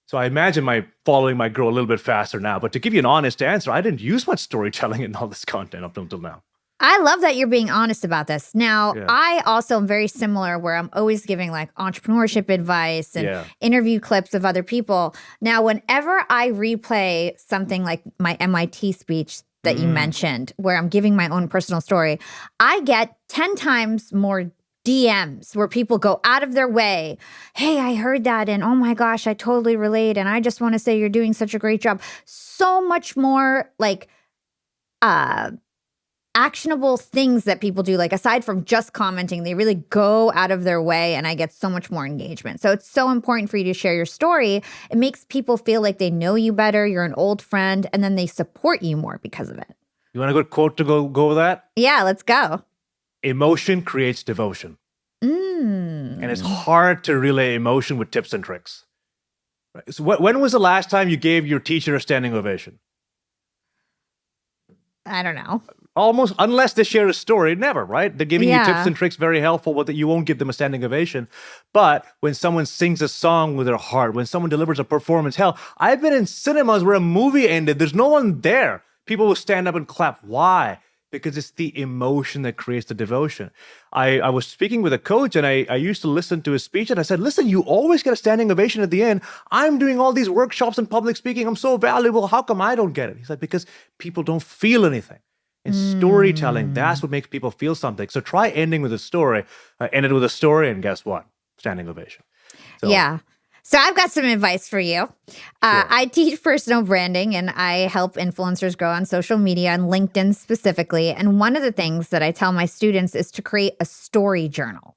So I imagine my following might grow a little bit faster now. But to give you an honest answer, I didn't use much storytelling in all this content up until now. I love that you're being honest about this. Now, Yeah. I also am very similar where I'm always giving like entrepreneurship advice and interview clips of other people. Now, whenever I replay something like my MIT speech that you mentioned, where I'm giving my own personal story, I get 10 times more DMs where people go out of their way. Hey, I heard that. And oh my gosh, I totally relate. And I just want to say you're doing such a great job. So much more like, actionable things that people do, like aside from just commenting, they really go out of their way, and I get so much more engagement. So it's so important for you to share your story. It makes people feel like they know you better, you're an old friend, and then they support you more because of it. You want a good quote to go with that? Yeah, let's go. Emotion creates devotion. And it's hard to relay emotion with tips and tricks. Right? So when was the last time you gave your teacher a standing ovation? I don't know. Almost, unless they share a story, never, right? They're giving you Yeah. tips and tricks, very helpful, but that you won't give them a standing ovation. But when someone sings a song with their heart, when someone delivers a performance, hell, I've been in cinemas where a movie ended, there's no one there. People will stand up and clap. Why? Because it's the emotion that creates the devotion. I was speaking with a coach, and I used to listen to his speech, and I said, listen, you always get a standing ovation at the end. I'm doing all these workshops in public speaking. I'm so valuable. How come I don't get it? He said, because people don't feel anything. And storytelling, that's what makes people feel something. So try ending with a story. End it with a story, and guess what? Standing ovation. So, Yeah. So I've got some advice for you. I teach personal branding, and I help influencers grow on social media and LinkedIn specifically. And one of the things that I tell my students is to create a story journal.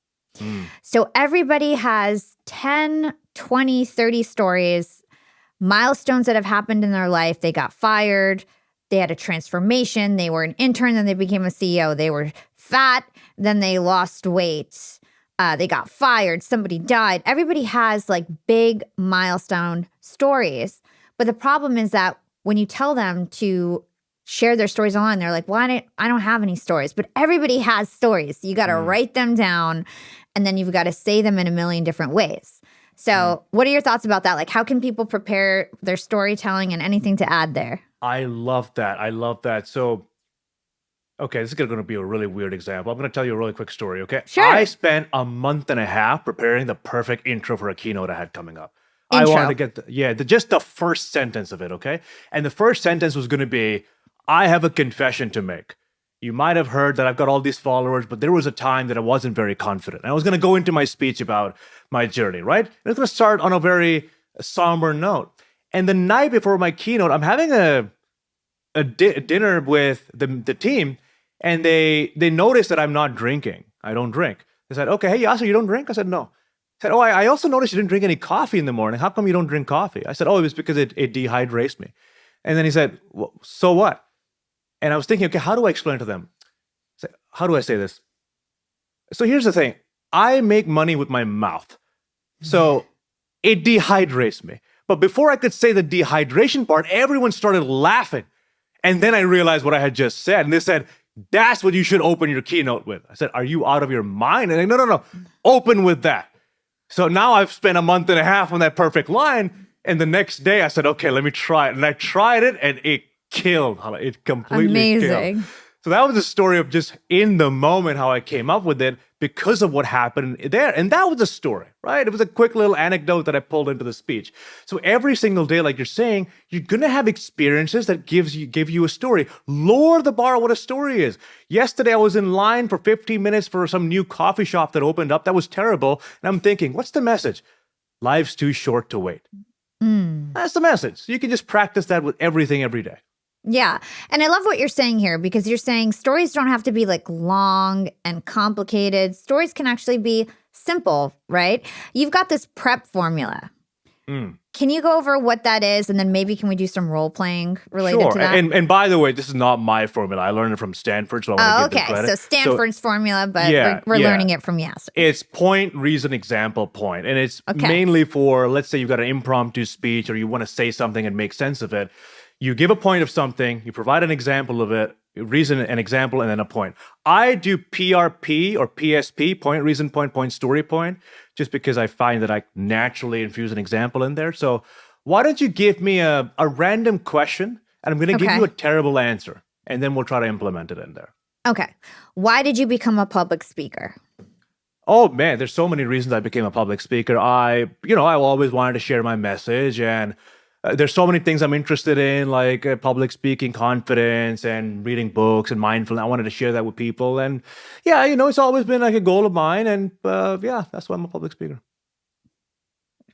So everybody has 10, 20, 30 stories, milestones that have happened in their life. They got fired. They had a transformation. They were an intern, then they became a CEO. They were fat, then they lost weight. They got fired. Somebody died. Everybody has like big milestone stories. But the problem is that when you tell them to share their stories online, they're like, well, I don't have any stories. But everybody has stories. You got to write them down, and then you've got to say them in a million different ways. So what are your thoughts about that? Like, how can people prepare their storytelling, and anything to add there? I love that. I love that. So, okay, this is going to be a really weird example. I'm going to tell you a really quick story, okay? Sure. I spent a month and a half preparing the perfect intro for a keynote I had coming up. Intro. I wanted to get, just the first sentence of it, okay? And the first sentence was going to be, I have a confession to make. You might have heard that I've got all these followers, but there was a time that I wasn't very confident. And I was going to go into my speech about my journey, right? And it's going to start on a very somber note. And the night before my keynote, I'm having a dinner with the team, and they noticed that I'm not drinking. I don't drink. They said, okay, hey, Yasir, you don't drink? I said, no. They said, oh, I also noticed you didn't drink any coffee in the morning. How come you don't drink coffee? I said, oh, it was because it dehydrates me. And then he said, well, so what? And I was thinking, okay, how do I explain to them? I said, how do I say this? So here's the thing. I make money with my mouth. So it dehydrates me. But before I could say the dehydration part, everyone started laughing. And then I realized what I had just said. And they said, that's what you should open your keynote with. I said, are you out of your mind? And they, no. Open with that. So now I've spent a month and a half on that perfect line. And the next day I said, okay, let me try it. And I tried it, and it killed. It completely killed. So that was a story of just in the moment how I came up with it because of what happened there. And that was a story, right? It was a quick little anecdote that I pulled into the speech. So every single day, like you're saying, you're going to have experiences that give you a story. Lower the bar of what a story is. Yesterday, I was in line for 15 minutes for some new coffee shop that opened up. That was terrible. And I'm thinking, what's the message? Life's too short to wait. That's the message. So you can just practice that with everything every day. Yeah. And I love what you're saying here, because you're saying stories don't have to be like long and complicated. Stories can actually be simple, right? You've got this prep formula. Can you go over what that is? And then maybe can we do some role playing related to that? And by the way, this is not my formula. I learned it from Stanford, so I want to give them credit. So Stanford's formula, but we're learning it from Yasir. It's point, reason, example, point. And it's mainly for, let's say you've got an impromptu speech or you want to say something and make sense of it. You give a point of something, you provide an example of it, reason, an example, and then a point. I do PRP or PSP, point, reason, point, story, point, just because I find that I naturally infuse an example in there. So why don't you give me a random question, and I'm going to give you a terrible answer, and then we'll try to implement it in there. Okay. Why did you become a public speaker? Oh man, there's so many reasons I became a public speaker. I always wanted to share my message, and there's so many things I'm interested in, like public speaking, confidence, and reading books and mindfulness. I wanted to share that with people, and yeah, it's always been like a goal of mine, and yeah, that's why I'm a public speaker.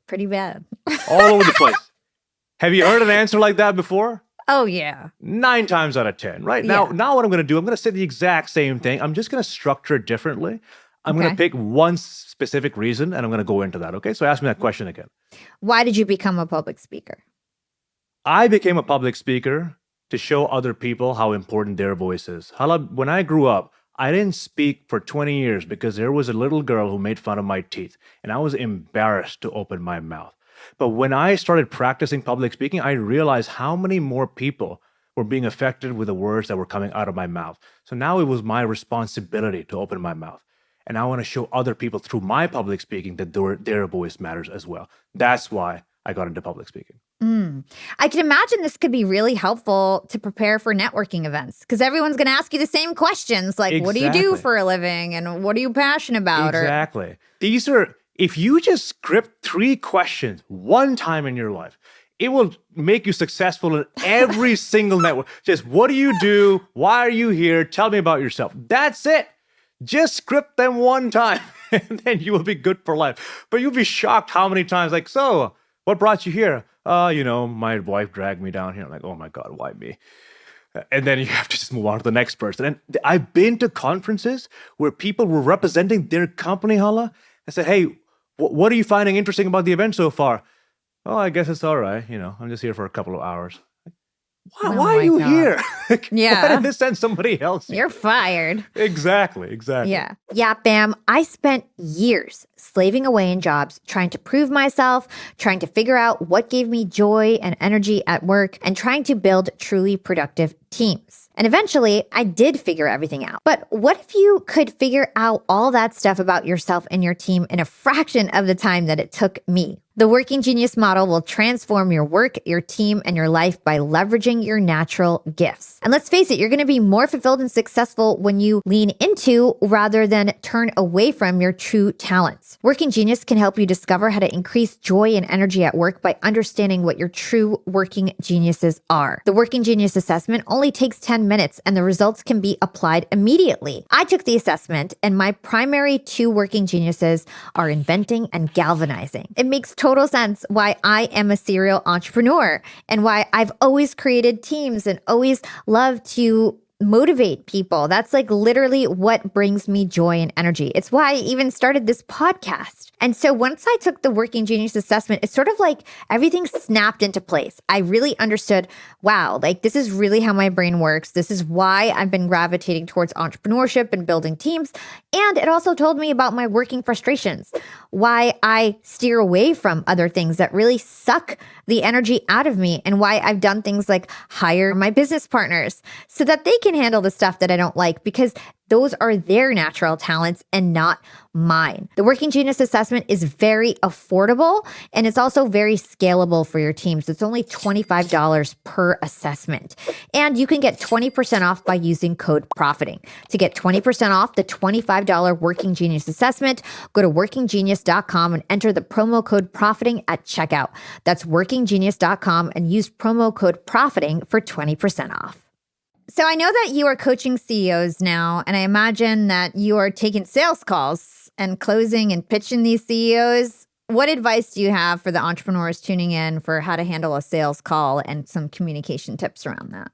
Pretty bad. All over the place. Have you heard an answer like that before? Oh yeah. 9 times out of 10, right? Now what I'm going to do, I'm going to say the exact same thing. I'm just going to structure it differently. I'm going to pick one specific reason, and I'm going to go into that, okay? So ask me that question again. Why did you become a public speaker? I became a public speaker to show other people how important their voice is. When I grew up, I didn't speak for 20 years because there was a little girl who made fun of my teeth, and I was embarrassed to open my mouth. But when I started practicing public speaking, I realized how many more people were being affected with the words that were coming out of my mouth. So now it was my responsibility to open my mouth. And I want to show other people through my public speaking that their voice matters as well. That's why I got into public speaking. I can imagine this could be really helpful to prepare for networking events because everyone's going to ask you the same questions like, What do you do for a living? And what are you passionate about? Exactly. If you just script 3 questions one time in your life, it will make you successful in every single network. Just what do you do? Why are you here? Tell me about yourself. That's it. Just script them one time and then you will be good for life. But you'll be shocked how many times, like, so what brought you here? My wife dragged me down here. I'm like, oh my God, why me? And then you have to just move on to the next person. And I've been to conferences where people were representing their company, Hala. I said, hey, what are you finding interesting about the event so far? Oh, I guess it's all right. I'm just here for a couple of hours. Why are you here? Yeah. Why didn't they send somebody else here? You're fired. Exactly. Yeah. Yeah, Bam. I spent years slaving away in jobs, trying to prove myself, trying to figure out what gave me joy and energy at work, and trying to build truly productive teams. And eventually, I did figure everything out. But what if you could figure out all that stuff about yourself and your team in a fraction of the time that it took me? The Working Genius model will transform your work, your team, and your life by leveraging your natural gifts. And let's face it, you're going to be more fulfilled and successful when you lean into rather than turn away from your true talents. Working Genius can help you discover how to increase joy and energy at work by understanding what your true working geniuses are. The Working Genius assessment only takes 10 minutes and the results can be applied immediately. I took the assessment and my primary 2 working geniuses are inventing and galvanizing. It makes total sense why I am a serial entrepreneur and why I've always created teams and always loved to motivate people. That's like literally what brings me joy and energy. It's why I even started this podcast. And so once I took the Working Genius assessment, it's sort of like everything snapped into place. I really understood, wow, like this is really how my brain works. This is why I've been gravitating towards entrepreneurship and building teams. And it also told me about my working frustrations, why I steer away from other things that really suck the energy out of me, and why I've done things like hire my business partners so that they can handle the stuff that I don't like because those are their natural talents and not mine. The Working Genius assessment is very affordable and it's also very scalable for your teams. It's only $25 per assessment. And you can get 20% off by using code PROFITING. To get 20% off the $25 Working Genius assessment, go to workinggenius.com and enter the promo code PROFITING at checkout. That's workinggenius.com and use promo code PROFITING for 20% off. So I know that you are coaching CEOs now, and I imagine that you are taking sales calls and closing and pitching these CEOs. What advice do you have for the entrepreneurs tuning in for how to handle a sales call and some communication tips around that?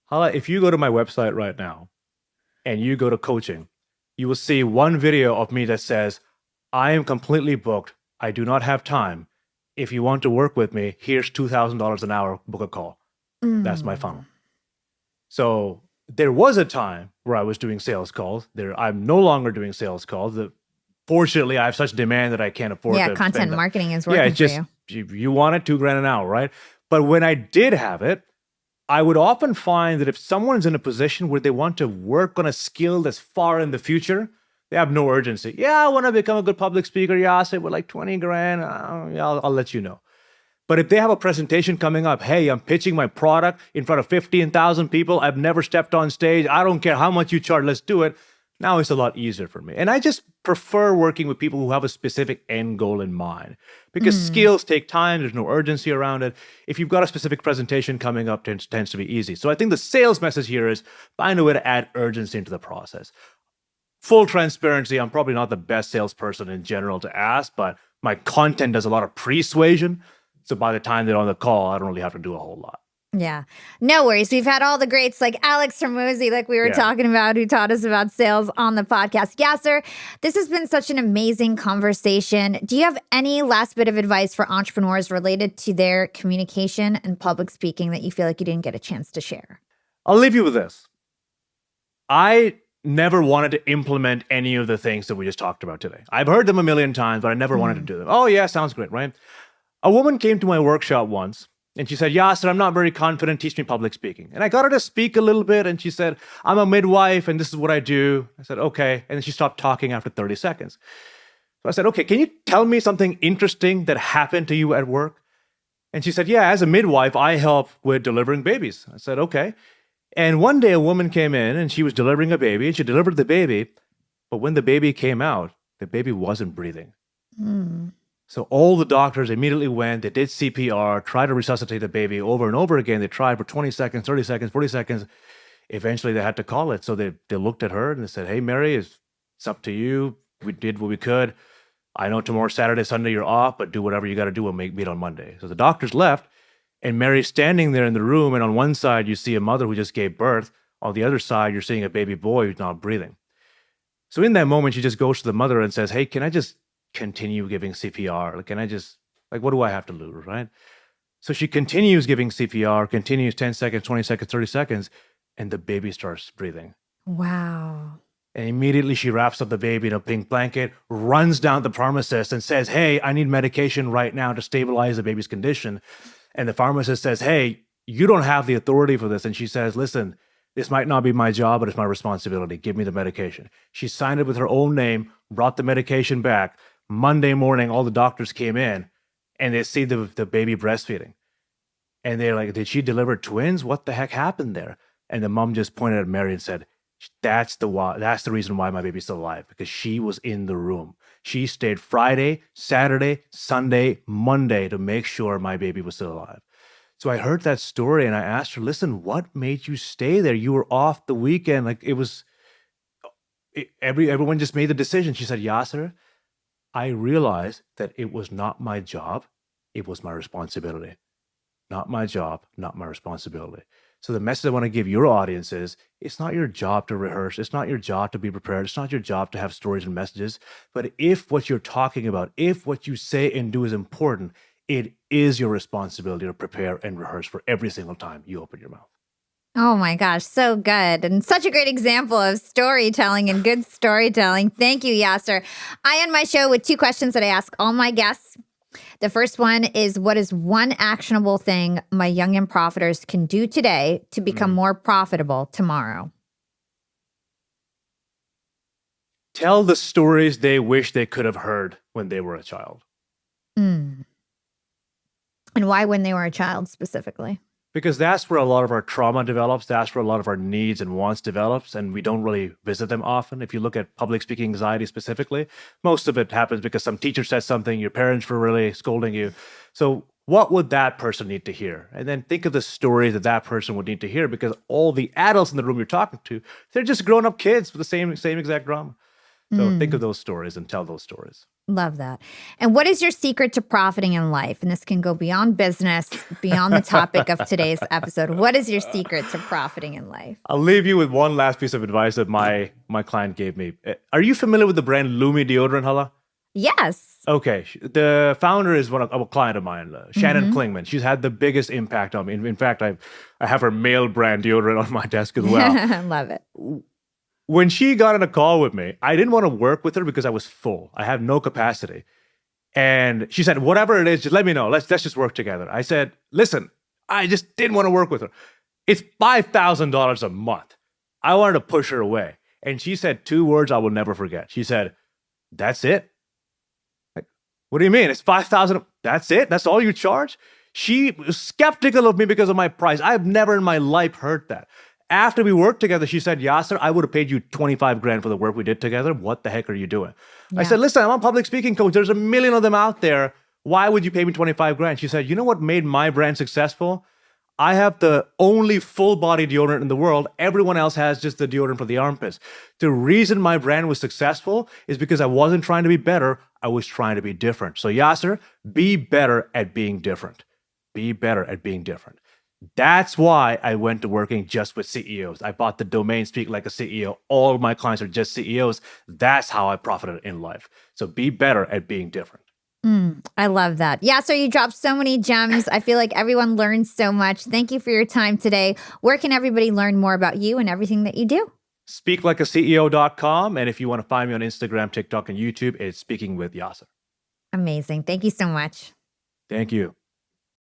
Hala, if you go to my website right now and you go to coaching, you will see one video of me that says, I am completely booked. I do not have time. If you want to work with me, here's $2,000 an hour, book a call. That's my funnel. So there was a time where I was doing sales calls. I'm no longer doing sales calls. Fortunately, I have such demand that I can't afford to content spend marketing is working it's just, for you. You want it, $2,000 an hour, right? But when I did have it, I would often find that if someone's in a position where they want to work on a skill that's far in the future, they have no urgency. Yeah, I want to become a good public speaker. Yeah, I'll say with like 20 grand. Yeah, I'll let you know. But if they have a presentation coming up, hey, I'm pitching my product in front of 15,000 people. I've never stepped on stage. I don't care how much you charge. Let's do it. Now it's a lot easier for me. And I just prefer working with people who have a specific end goal in mind because skills take time. There's no urgency around it. If you've got a specific presentation coming up, it tends to be easy. So I think the sales message here is find a way to add urgency into the process. Full transparency, I'm probably not the best salesperson in general to ask, but my content does a lot of persuasion. So by the time they're on the call, I don't really have to do a whole lot. Yeah. No worries. We've had all the greats like Alex Hormozi, like we were talking about, who taught us about sales on the podcast. Yasir, this has been such an amazing conversation. Do you have any last bit of advice for entrepreneurs related to their communication and public speaking that you feel like you didn't get a chance to share? I'll leave you with this. I never wanted to implement any of the things that we just talked about today. I've heard them a million times, but I never wanted to do them. Oh, yeah, sounds great, right? A woman came to my workshop once and she said, Yasir, I'm not very confident. Teach me public speaking. And I got her to speak a little bit. And she said, I'm a midwife and this is what I do. I said, okay. And then she stopped talking after 30 seconds. So I said, okay, can you tell me something interesting that happened to you at work? And she said, yeah, as a midwife, I help with delivering babies. I said, okay. And one day a woman came in and she was delivering a baby and she delivered the baby. But when the baby came out, the baby wasn't breathing. So all the doctors immediately went, they did CPR, tried to resuscitate the baby over and over again. They tried for 20 seconds, 30 seconds, 40 seconds. Eventually they had to call it. So they looked at her and they said, hey, Mary, it's up to you. We did what we could. I know tomorrow, Saturday, Sunday, you're off, but do whatever you got to do. We'll meet on Monday. So the doctors left and Mary's standing there in the room. And on one side, you see a mother who just gave birth. On the other side, you're seeing a baby boy who's not breathing. So in that moment, she just goes to the mother and says, hey, can I just continue giving CPR? Like, can I just, like, what do I have to lose, right? So she continues giving CPR, continues 10 seconds, 20 seconds, 30 seconds, and the baby starts breathing. Wow. And immediately she wraps up the baby in a pink blanket, runs down to the pharmacist and says, hey, I need medication right now to stabilize the baby's condition. And the pharmacist says, hey, you don't have the authority for this. And she says, listen, this might not be my job, but it's my responsibility. Give me the medication. She signed it with her own name, brought the medication back. Monday morning, all the doctors came in and they see the baby breastfeeding. And they're like, did she deliver twins? What the heck happened there? And the mom just pointed at Mary and said, that's the reason why my baby's still alive, because she was in the room. She stayed Friday, Saturday, Sunday, Monday to make sure my baby was still alive. So I heard that story and I asked her, listen, what made you stay there? You were off the weekend. Like everyone just made the decision. She said, Yasir, I realized that it was not my job. It was my responsibility. Not my job, not my responsibility. So the message I want to give your audience is, it's not your job to rehearse. It's not your job to be prepared. It's not your job to have stories and messages. But if what you're talking about, if what you say and do is important, it is your responsibility to prepare and rehearse for every single time you open your mouth. Oh my gosh, so good. And such a great example of storytelling and good storytelling. Thank you, Yasir. I end my show with two questions that I ask all my guests. The first one is, what is one actionable thing my young and profiters can do today to become more profitable tomorrow? Tell the stories they wish they could have heard when they were a child. And why when they were a child specifically? Because that's where a lot of our trauma develops. That's where a lot of our needs and wants develops, and we don't really visit them often. If you look at public speaking anxiety specifically, most of it happens because some teacher said something, your parents were really scolding you. So what would that person need to hear? And then think of the stories that person would need to hear, because all the adults in the room you're talking to, they're just grown-up kids with the same exact drama. So think of those stories and tell those stories. Love that. And what is your secret to profiting in life? And this can go beyond business, beyond the topic of today's episode. What is your secret to profiting in life? I'll leave you with one last piece of advice that my client gave me. Are you familiar with the brand Lumi deodorant, Hala? Yes. Okay. The founder is a client of mine, Shannon Klingman. She's had the biggest impact on me. In fact, I have her male brand deodorant on my desk as well. I love it. When she got on a call with me, I didn't want to work with her because I was full. I have no capacity. And she said, whatever it is, just let me know. Let's just work together. I said, listen, I just didn't want to work with her. It's $5,000 a month. I wanted to push her away. And she said 2 words I will never forget. She said, that's it? Like, what do you mean? It's $5,000. That's it? That's all you charge? She was skeptical of me because of my price. I've never in my life heard that. After we worked together, she said, Yasir, I would have paid you 25 grand for the work we did together. What the heck are you doing? I said, listen, I'm a public speaking coach. There's a million of them out there. Why would you pay me 25 grand? She said, you know what made my brand successful? I have the only full body deodorant in the world. Everyone else has just the deodorant for the armpits. The reason my brand was successful is because I wasn't trying to be better. I was trying to be different. So Yasir, be better at being different. Be better at being different. That's why I went to working just with CEOs. I bought the domain Speak Like a CEO. All of my clients are just CEOs. That's how I profited in life. So be better at being different. I love that. Yasir, you dropped so many gems. I feel like everyone learns so much. Thank you for your time today. Where can everybody learn more about you and everything that you do? SpeakLikeACEO.com. And if you want to find me on Instagram, TikTok, and YouTube, it's Speaking with Yasir. Amazing. Thank you so much. Thank you.